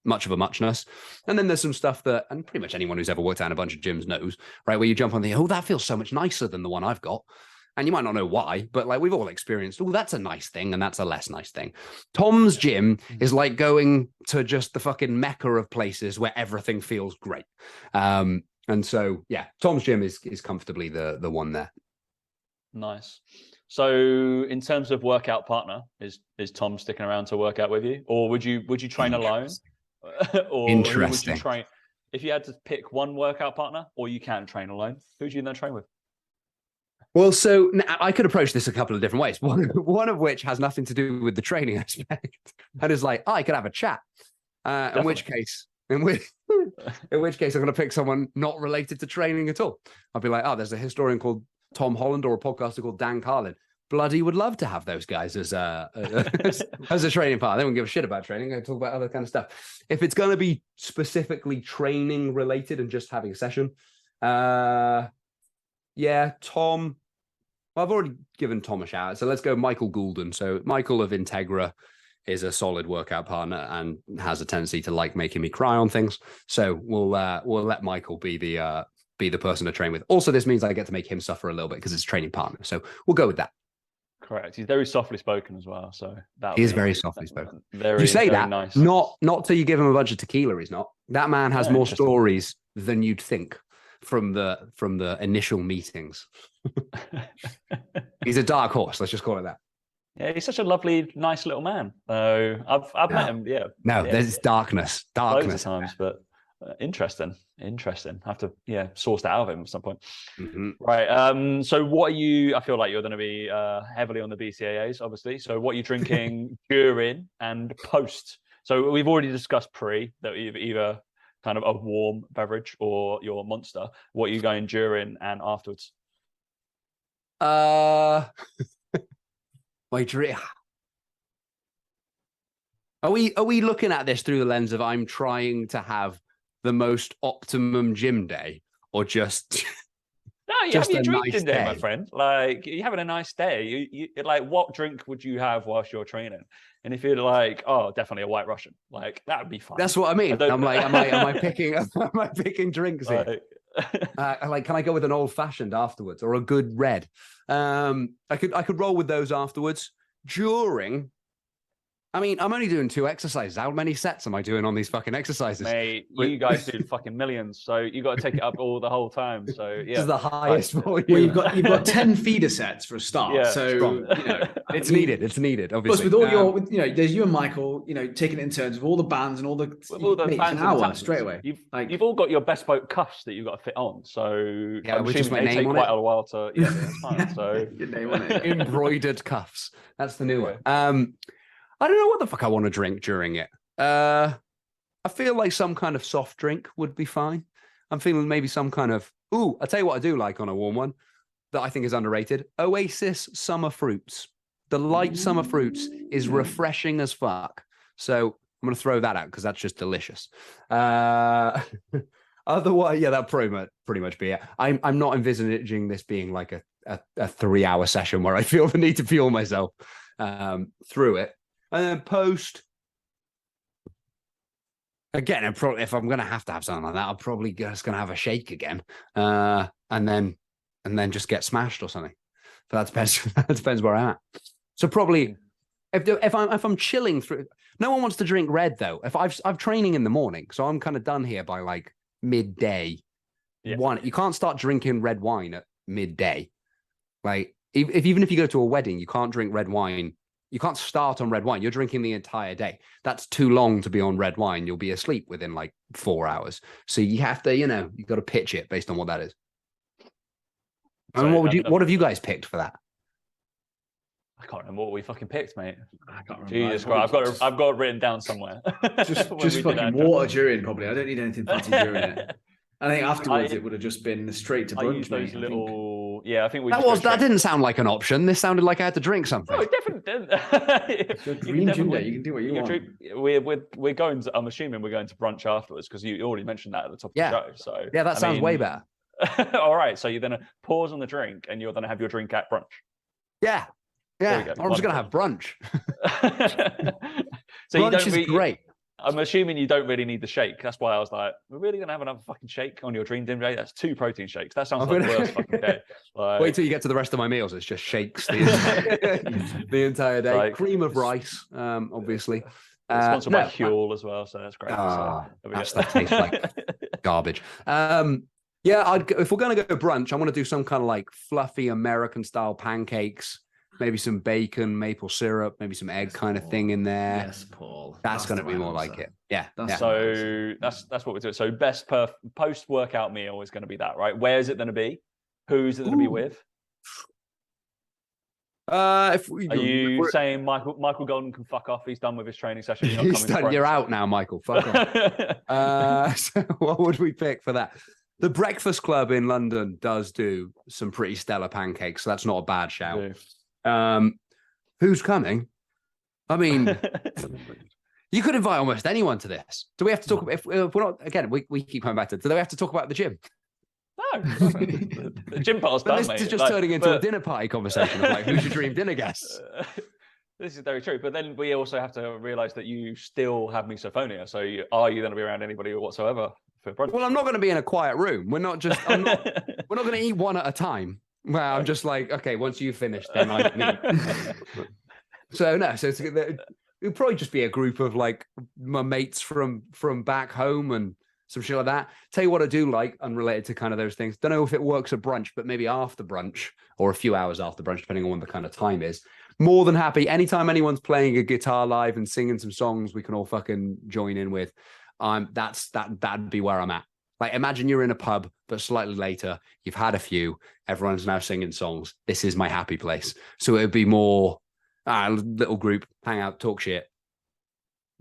S4: much of a muchness. And then there's some stuff that, and pretty much anyone who's ever worked out in a bunch of gyms knows, right, where you jump on that feels so much nicer than the one I've got. And you might not know why, but we've all experienced, that's a nice thing and that's a less nice thing. Tom's gym is like going to just the fucking mecca of places where everything feels great. And so, yeah, Tom's gym is comfortably the one there.
S2: Nice. So in terms of workout partner, is Tom sticking around to work out with you? Or would you train alone? Or
S4: Interesting.
S2: Would you train, if you had to pick one workout partner, or you can train alone, who would you then train with?
S4: Well, so I could approach this a couple of different ways. One of which has nothing to do with the training aspect, and is I could have a chat. In which case, I'm going to pick someone not related to training at all. I'll be like, there's a historian called Tom Holland or a podcaster called Dan Carlin. Bloody would love to have those guys as a training partner. They won't give a shit about training. They talk about other kind of stuff. If it's going to be specifically training related and just having a session, Tom. Well, I've already given Tom a shout, so let's go Michael Goulden. So Michael of Integra is a solid workout partner and has a tendency to like making me cry on things. So we'll let Michael be the person to train with. Also, this means I get to make him suffer a little bit because it's a training partner. So we'll go with that.
S2: Correct. He's very softly spoken as well. So
S4: he is very softly spoken.
S2: Very,
S4: you say
S2: very
S4: that,
S2: nice.
S4: not till you give him a bunch of tequila. He's not. That man has more stories than you'd think from the initial meetings. He's a dark horse. Let's just call it that.
S2: Yeah, he's such a lovely, nice little man. So I've met him. Yeah.
S4: No, there's darkness.
S2: Loads of times, but interesting. I have to source that out of him at some point.
S4: Mm-hmm.
S2: Right. So what are you? I feel like you're going to be heavily on the BCAAs, obviously. So what are you drinking during and post? So we've already discussed pre that you've either kind of a warm beverage or your Monster. What are you going during and afterwards?
S4: My drink. Are we looking at this through the lens of I'm trying to have the most optimum gym day, or just
S2: no? You have your drink nice day, my friend. Like you're having a nice day. You like what drink would you have whilst you're training? And if you're like, oh, definitely a White Russian, like that would be fun.
S4: That's what I mean. I'm like, am I picking drinks here? Like, can I go with an old fashioned afterwards or a good red? I could roll with those afterwards. During, I mean, I'm only doing 2 exercises. How many sets am I doing on these fucking exercises?
S2: Mate, you guys do fucking millions, so you got to take it up the whole time. So yeah,
S4: this is the highest volume.
S3: Well, you've got 10 feeder sets for a start.
S2: Yeah,
S3: so
S4: it's needed. It's needed. Obviously,
S3: plus with all there's you and Michael, taking it in turns with all the bands and all the
S2: bands
S3: an hour straight away.
S2: You've all got your bespoke cuffs that you've got to fit on. So
S4: yeah, which is my
S2: name
S4: take
S2: on quite a while to that's fine. So
S3: your name on it.
S4: Embroidered cuffs. That's the new one. I don't know what the fuck I want to drink during it. I feel like some kind of soft drink would be fine. I'm feeling maybe some kind of... Ooh, I'll tell you what I do like on a warm one that I think is underrated. Oasis Summer Fruits. The light summer fruits is refreshing as fuck. So I'm going to throw that out because that's just delicious. Otherwise, that pretty much be it. I'm not envisaging this being like a 3-hour session where I feel the need to fuel myself through it. And then post, again, if I'm going to have something like that, I'm probably just going to have a shake again, and then just get smashed or something. But that depends. That depends where I'm at. So probably, if I'm chilling through, no one wants to drink red though. If I've training in the morning, so I'm kind of done here by like midday. Yeah. You can't start drinking red wine at midday. Like even if you go to a wedding, you can't drink red wine. You can't start on red wine. You're drinking the entire day. That's too long to be on red wine. You'll be asleep within like 4 hours. So you have to, you've got to pitch it based on what that is. And what have you guys picked for that?
S2: I can't remember what we fucking picked, mate.
S3: I can't remember.
S2: Jesus Christ, I've got it written down somewhere.
S3: just fucking water during, probably. I don't need anything fancy during it. I think afterwards it would have just been straight to brunch.
S2: I used those little, I think
S4: that didn't sound like an option. This sounded like I had to drink something.
S2: No, it definitely didn't.
S3: It's a dream gym day. You can do what you want.
S2: We're going to. I'm assuming we're going to brunch afterwards because you already mentioned that at the top of the show. So
S4: yeah, that sounds way better.
S2: All right, so you're gonna pause on the drink and you're gonna have your drink at brunch.
S4: Yeah. I'm just gonna have brunch.
S2: So
S4: brunch is great.
S2: I'm assuming you don't really need the shake. That's why I was like, we're really going to have another fucking shake on your dream dinner day? That's 2 protein shakes. That sounds like the worst fucking day. Like...
S4: Wait till you get to the rest of my meals. It's just shakes the entire day. Like, cream of rice, obviously.
S2: Sponsored by Huel as well, so that's great.
S4: That stuff tastes like garbage. If we're going to go brunch, I want to do some kind of like fluffy American-style pancakes. Maybe some bacon, maple syrup, maybe some egg kind of thing in there.
S3: Yes, Paul.
S4: That's going to be more like it. Yeah.
S2: That's what we're doing. So best post-workout meal is going to be that, right? Where is it going to be? Who's it going to be with? Are you saying Michael Golden can fuck off? He's done with his training session.
S4: You're out now, Michael. Fuck off. So what would we pick for that? The Breakfast Club in London does do some pretty stellar pancakes, so that's not a bad shout. Who's coming? I mean, you could invite almost anyone to this. Do we have to talk about, if we're not, again, we keep coming back to, do we have to talk about the gym?
S2: No. The gym part's done,
S4: This is just turning into a dinner party conversation of like, who's your dream dinner guest?
S2: This is very true. But then we also have to realize that you still have misophonia. So are you going to be around anybody whatsoever for brunch?
S4: Well, I'm not going to be in a quiet room. We're not going to eat one at a time. Well, I'm just like, okay, once you finish, then I me. So it'll probably just be a group of like my mates from back home and some shit like that. Tell you what I do like, unrelated to kind of those things. Don't know if it works at brunch, but maybe after brunch or a few hours after brunch, depending on when the kind of time is. More than happy. Anytime anyone's playing a guitar live and singing some songs we can all fucking join in with. That'd be where I'm at. Like, imagine you're in a pub, but slightly later, you've had a few, everyone's now singing songs. This is my happy place. So it would be more little group, hang out, talk shit,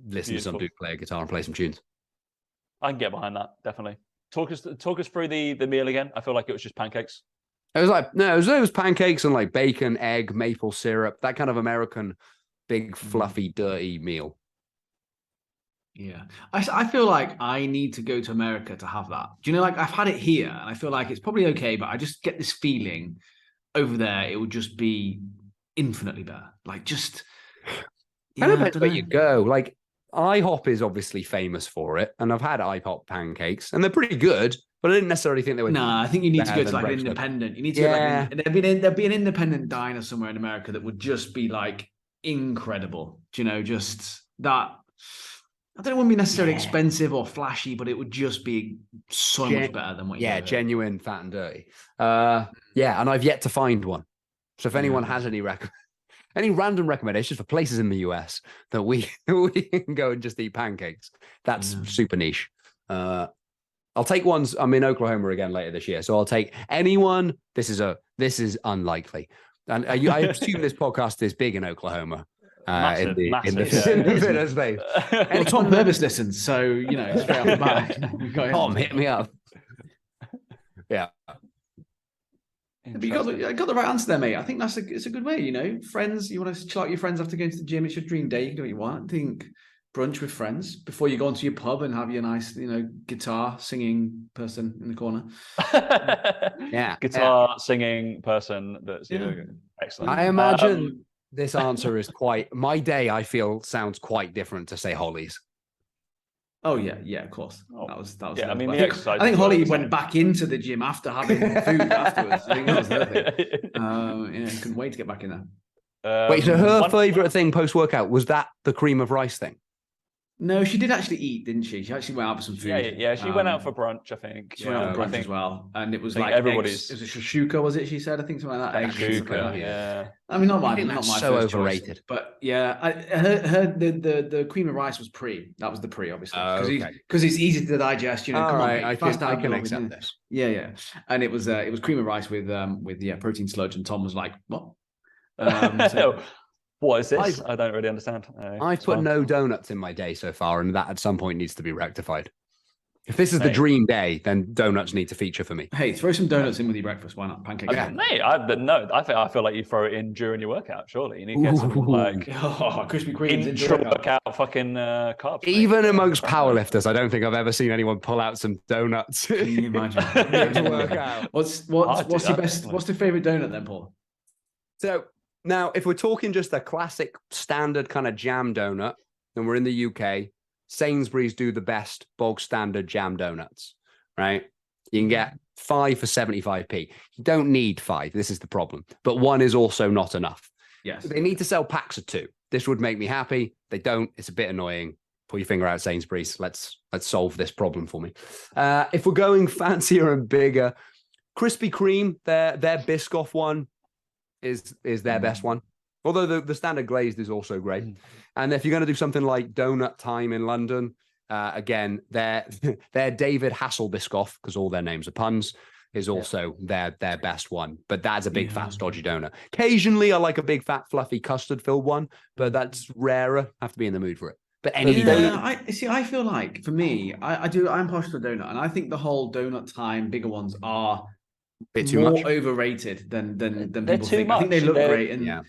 S4: listen to some dude play a guitar and play some tunes.
S2: I can get behind that, definitely. Talk us through the meal again. I feel like it was just pancakes.
S4: It was pancakes and like bacon, egg, maple syrup, that kind of American big, fluffy, dirty meal.
S3: Yeah. I feel like I need to go to America to have that. Do you know, like I've had it here and I feel like it's probably okay, but I just get this feeling over there it would just be infinitely better. Like just
S4: I don't know where you go. Like IHOP is obviously famous for it, and I've had IHOP pancakes and they're pretty good, but I didn't necessarily think they were.
S3: No, I think you need to go to like an independent. You need to go there'd be an independent diner somewhere in America that would just be like incredible. Do you know, just that. I don't know, it wouldn't be necessarily expensive or flashy, but it would just be so much better than what you get.
S4: Genuine, fat and dirty. And I've yet to find one. So if anyone has any random recommendations for places in the US that we can go and just eat pancakes, that's super niche. I'll take ones. I'm in Oklahoma again later this year, so I'll take anyone. This is unlikely, and I assume this podcast is big in Oklahoma.
S2: Massive.
S4: In the fitness space.
S3: And Tom Purvis listens, so you know, straight off the bat.
S4: Tom, hit me up. Yeah.
S3: But you got the right answer there, mate. I think it's a good way, you know. Friends, you want to chill out with your friends after going to the gym, it's your dream day. You can do what you want. I think brunch with friends before you go into your pub and have your nice, you know, guitar singing person in the corner.
S2: Guitar singing person that's excellent.
S4: I imagine this answer is my day, I feel, sounds quite different to say Holly's.
S3: Oh yeah, of course. That was.
S2: Yeah, I mean,
S3: I think Holly went back into the gym after having food afterwards. I think that was her thing. Couldn't wait to get back in there.
S4: Wait, so her favourite thing post-workout was that the cream of rice thing?
S3: No, she did actually eat, didn't she? She actually went out for some food.
S2: Yeah. She went out for brunch, I think.
S3: She went out for brunch as well, and it was like
S2: everybody's.
S3: It was a shashuka, was it? She said, I think something like that.
S2: Shashuka, yeah.
S3: I mean, not my
S4: so
S3: first
S4: overrated.
S3: Choice, but yeah, I heard the cream of rice was pre. That was the pre, obviously, because it's easy to digest. You know,
S4: I can accept this.
S3: Yeah, and it was cream of rice with protein sludge, and Tom was like, what?
S2: What is this? I don't really understand.
S4: I've put no donuts in my day so far, and that at some point needs to be rectified. If this is the dream day, then donuts need to feature for me.
S3: Hey, throw some donuts in with your breakfast. Why not? Pancakes.
S2: Mate, I feel like you throw it in during your workout. Surely you need to get some like
S3: Krispy Kremes
S2: intra-workout fucking carbs.
S4: Even amongst powerlifters, I don't think I've ever seen anyone pull out some donuts.
S3: Can you imagine? To work out. What's your best? What's your favorite donut then, Paul?
S4: So. Now, if we're talking just a classic standard kind of jam donut, then we're in the UK. Sainsbury's do the best bog standard jam donuts, right? You can get 5 for 75p. You don't need 5. This is the problem. But 1 is also not enough.
S3: Yes.
S4: They need to sell packs of 2. This would make me happy. They don't. It's a bit annoying. Pull your finger out, Sainsbury's. Let's solve this problem for me. If we're going fancier and bigger, Krispy Kreme, their Biscoff one, is their best one, although the standard glazed is also great. And if you're going to do something like Donut Time in London, again, their David Hasselbiscoff, because all their names are puns, is also their best one. But that's a big fat stodgy donut. Occasionally I like a big fat fluffy custard filled one, but that's rarer. Have to be in the mood for it. But
S3: I feel like for me, I'm partial to donut, and I think the whole Donut Time bigger ones are
S4: bit too
S3: more
S4: much
S3: overrated than people think.
S2: Much.
S3: I think they look great, and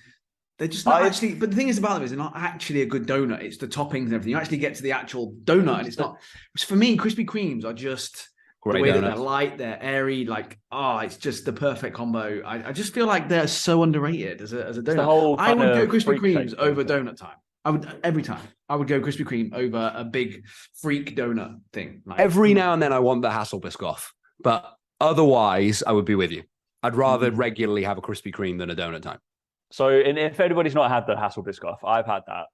S3: they're just not actually. But the thing is about them is they're not actually a good donut. It's the toppings and everything. You actually get to the actual donut, and it's not. For me, Krispy Kremes are just great. The way that they're light, they're airy. Like, it's just the perfect combo. I just feel like they're so underrated as a donut. I would go Krispy Kremes over Donut Time. I would every time. I would go Krispy Kreme over a big freak donut thing.
S4: Every now and then, I want the Hasselbiscoff, but. Otherwise, I would be with you. I'd rather regularly have a Krispy Kreme than a donut time.
S2: So if anybody's not had the Hasselbiscoff, I've had that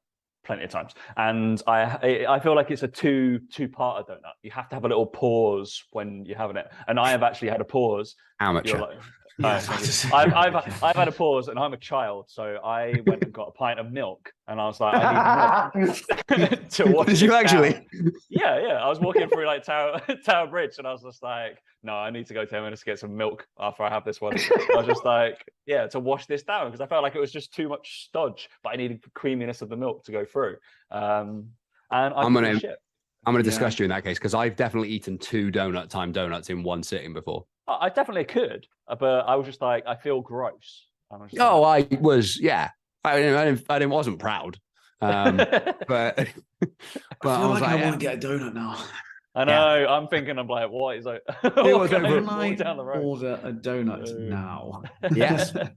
S2: plenty of times, and I feel like it's a two-parter donut. You have to have a little pause when you're having it, and I have actually had a pause.
S4: Amateur.
S2: I've had a pause, and I'm a child, so I went and got a pint of milk, and I was like, I need milk to wash.
S4: Did you actually?
S2: Down. Yeah. I was walking through like Tower Bridge, and I was just like, no, I need to go 10 minutes to get some milk after I have this one. I was just like, to wash this down, because I felt like it was just too much stodge, but I needed the creaminess of the milk to go through. And I'm going to
S4: discuss you in that case, because I've definitely eaten 2 donut time donuts in one sitting before.
S2: I definitely could, but I was just like, I feel gross. I wasn't proud.
S3: I
S2: But
S3: feel like I want to get a donut now.
S2: I know. I'm thinking, I'm like, what is it?
S3: Down the road. Order a donut now.
S4: Yes. The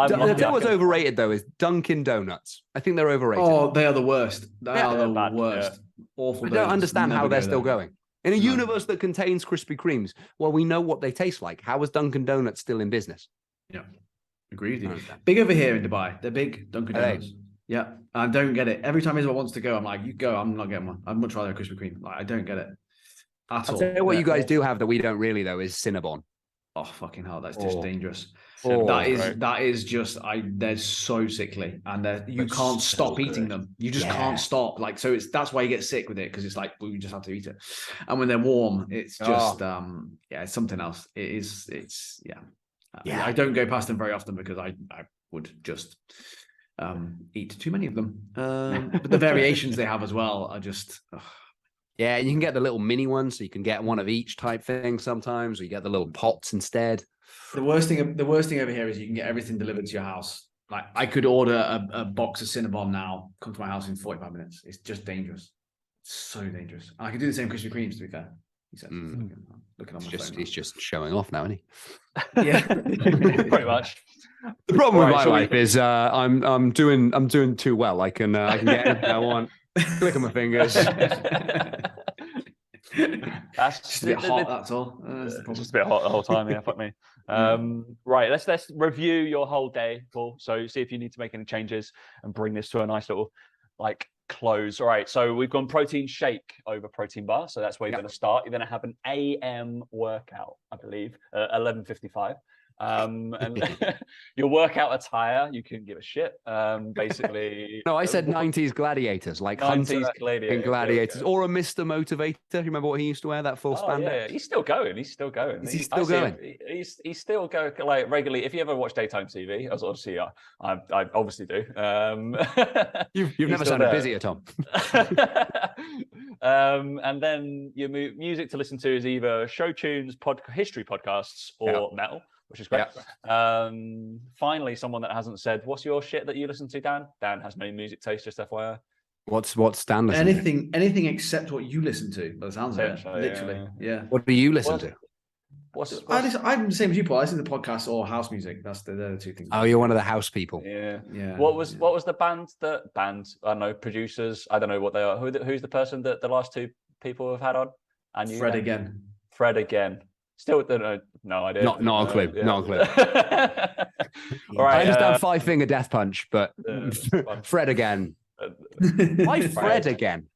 S4: thing what's overrated though is Dunkin' Donuts. I think they're overrated.
S3: Oh, they are the worst. They are the worst. Yeah. Awful.
S4: I don't understand how they're still going. In a universe that contains Krispy Kremes, well, we know what they taste like. How is Dunkin' Donuts still in business?
S3: Yeah, agree with you. Big over here in Dubai. They're big Dunkin' Donuts. Yeah, I don't get it. Every time Isabel wants to go, I'm like, you go. I'm not getting one. I'd much rather a Krispy Kreme. Like, I don't get it at all.
S4: I'll tell you what you guys do have that we don't really, though, is Cinnabon.
S3: Oh, fucking hell. That's just dangerous. That is just they're so sickly, and you can't stop eating them. You just can't stop. Like, so that's why you get sick with it, because it's like we just have to eat it. And when they're warm, it's just it's something else. It's I don't go past them very often because I would just eat too many of them. But the variations they have as well are just.
S4: Yeah, and you can get the little mini ones, so you can get one of each type thing sometimes, or you get the little pots instead.
S3: The worst thing over here is you can get everything delivered to your house. Like, I could order a box of Cinnabon now, come to my house in 45 minutes. It's just dangerous. It's so dangerous. And I could do the same Krispy Kremes, to be fair. He said, looking on my phone.
S4: He's just showing off now, isn't
S3: he? Yeah,
S2: pretty much.
S4: The problem with my life is I'm doing too well. I can get anything I want. Click on my fingers.
S3: That's just a bit hot. That's all.
S2: Just a bit hot the whole time. Yeah, fuck me. Right, let's review your whole day, Paul. So see if you need to make any changes and bring this to a nice little close. All right, so we've gone protein shake over protein bar. So that's where you're going to start. You're going to have an AM workout, I believe, 11:55. And your workout attire, you couldn't give a shit. Basically,
S4: no, I said 90s gladiators, like 90s gladiators, or a Mr. Motivator. You remember what he used to wear? That full spandex.
S2: Yeah, he's still going. Is he still going? He's still going like regularly. If you ever watch daytime TV, as obviously I obviously do.
S4: You've never sounded busier, Tom.
S2: And then your music to listen to is either show tunes, history podcasts, or metal, which is great. Finally, someone that hasn't said, what's your shit that you listen to, Dan? Dan has no music taste, just FYI.
S4: What's Dan listening to? Anything
S3: except what you listen to, by the sounds of it. Literally. Yeah.
S4: What do you listen to?
S3: I'm the same as you, Paul. I listen to podcasts or house music. They're the two things.
S4: Oh, you're one of the house people.
S2: Yeah. What was the band? I don't know, producers. I don't know what they are. Who's the person that the last two people have had on? And
S3: Fred again.
S2: Still don't know. No idea.
S4: Not a clue. Not a clue.
S2: All right.
S4: I understand 5-finger death punch, but Fred again. Why Fred again?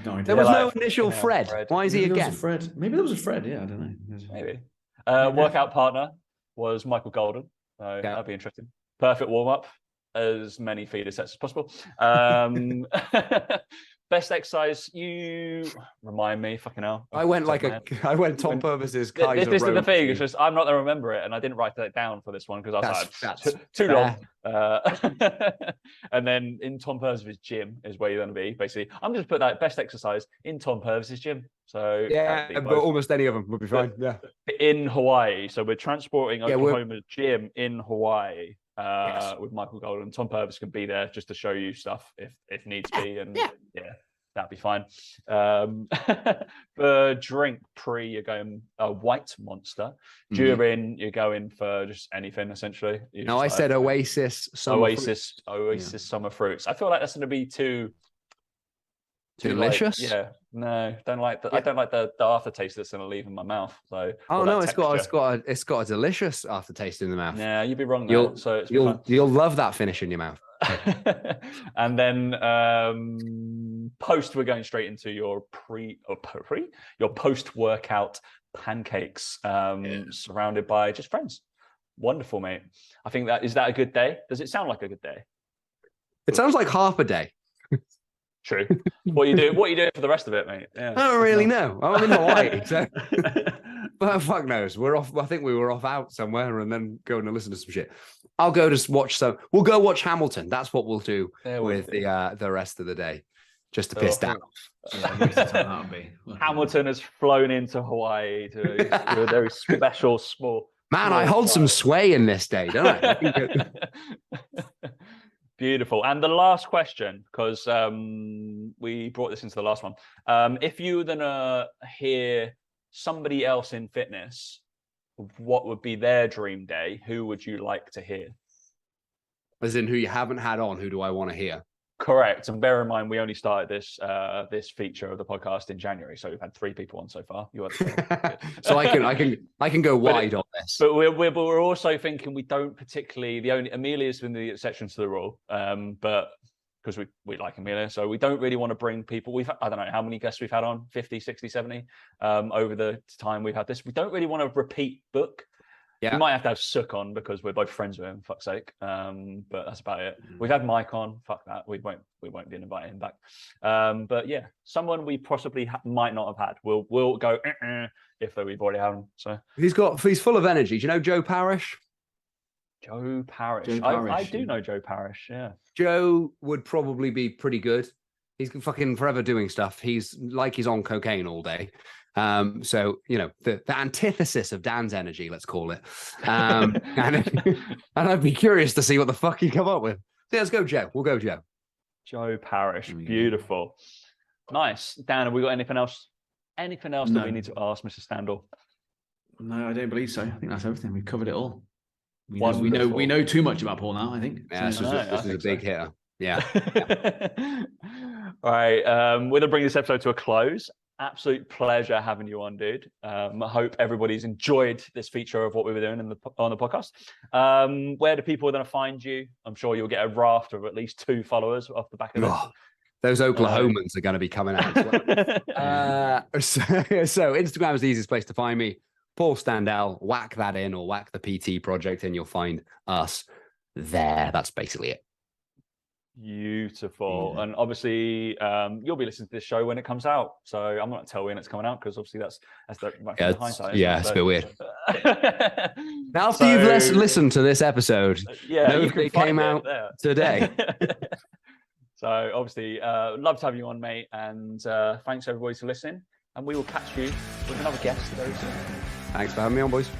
S4: There was no initial Fred. Why is he again?
S3: Maybe there was a Fred. Yeah, I don't know.
S2: Maybe. Workout partner was Michael Golden. So that'd be interesting. Perfect warm up. As many feeder sets as possible. Best exercise, you remind me, fucking hell.
S4: I went Tom Purvis's Kaiser
S2: This is the thing, it's just I'm not going to remember it, and I didn't write that down for this one because I was like, too long. And then in Tom Purvis's gym is where you're going to be, basically. I'm just put that best exercise in Tom Purvis's gym. So
S4: but almost any of them would be fine. Yeah.
S2: In Hawaii, so we're transporting Oklahoma's gym in Hawai. With Michael Golden. Tom Purvis can be there just to show you stuff if needs be, and that'd be fine. For drink, you're going a white Monster. During, you're going for just anything essentially.
S4: I said Oasis summer fruits.
S2: Summer fruits. I feel like that's going to be too
S4: Delicious.
S2: No, don't like the. I don't like the aftertaste that's gonna leave in my mouth. So.
S4: Oh no, it's got a delicious aftertaste in the mouth.
S2: Yeah, you'd be wrong there.
S4: You'll love that finish in your mouth.
S2: And then we're going straight into your your post-workout pancakes, surrounded by just friends. Wonderful, mate. I think is that a good day? Does it sound like a good day?
S4: It sounds like half a day.
S2: True. What you do for the rest of it, mate? Yeah.
S4: I don't really know. I'm in Hawaii, so but fuck knows. We're off. I think we were off out somewhere and then going to listen to some shit. I'll go to watch we'll go watch Hamilton. That's what we'll do with the rest of the day. Just to piss down.
S2: Yeah, Hamilton has flown into Hawaii to a very special small.
S4: Man, I hold some sway in this day, don't I?
S2: Beautiful. And the last question, because we brought this into the last one. If you were gonna hear somebody else in fitness, what would be their dream day? Who would you like to hear?
S4: As in who you haven't had on, who do I want to hear?
S2: Correct. And bear in mind, we only started this feature of the podcast in January, so we've had 3 people on so far. You are
S4: so I can go wide on this.
S2: But we're also thinking we don't particularly. Amelia's been the exception to the rule, but because we like Amelia, so we don't really want to bring people. I don't know how many guests we've had on, 50, 60, 70 over the time we've had this. We don't really want to repeat book. Yeah. We might have to have Sook on because we're both friends with him, fuck's sake. But that's about it. We've had Mike on, fuck that. We won't be inviting him back. But yeah, someone we possibly might not have had. We'll go if we've already had him. So
S4: he's full of energy. Do you know Joe Parrish?
S2: Joe Parrish. I do know Joe Parrish, yeah.
S4: Joe would probably be pretty good. He's fucking forever doing stuff. He's on cocaine all day. So the antithesis of Dan's energy, let's call it. And I'd be curious to see what the fuck he'd come up with. So let's go, Joe. We'll go, Joe.
S2: Joe Parrish, beautiful, nice. Dan, have we got anything else? Anything else that we need to ask Mr. Standell?
S3: No, I don't believe so. I think that's everything. We've covered it all. We
S2: Wonderful.
S3: know too much about Paul now, I think.
S4: Yeah, this is a big hitter. Yeah.
S2: All right. We're going to bring this episode to a close. Absolute pleasure having you on, dude. I hope everybody's enjoyed this feature of what we were doing on the podcast. Where do people going to find you? I'm sure you'll get a raft of at least 2 followers off the back of this.
S4: Those Oklahomans are going to be coming out as well. So Instagram is the easiest place to find me. Paul Standell, whack that in or whack the PT project and you'll find us there. That's basically it.
S2: Beautiful. And obviously you'll be listening to this show when it comes out, so I'm not tell when it's coming out because obviously that's the hindsight.
S4: It's a bit weird. Now after you've listened to this episode, it came out today.
S2: So obviously love to have you on, mate, and thanks everybody for listening, and we will catch you with another guest very soon.
S4: Thanks for having me on, boys.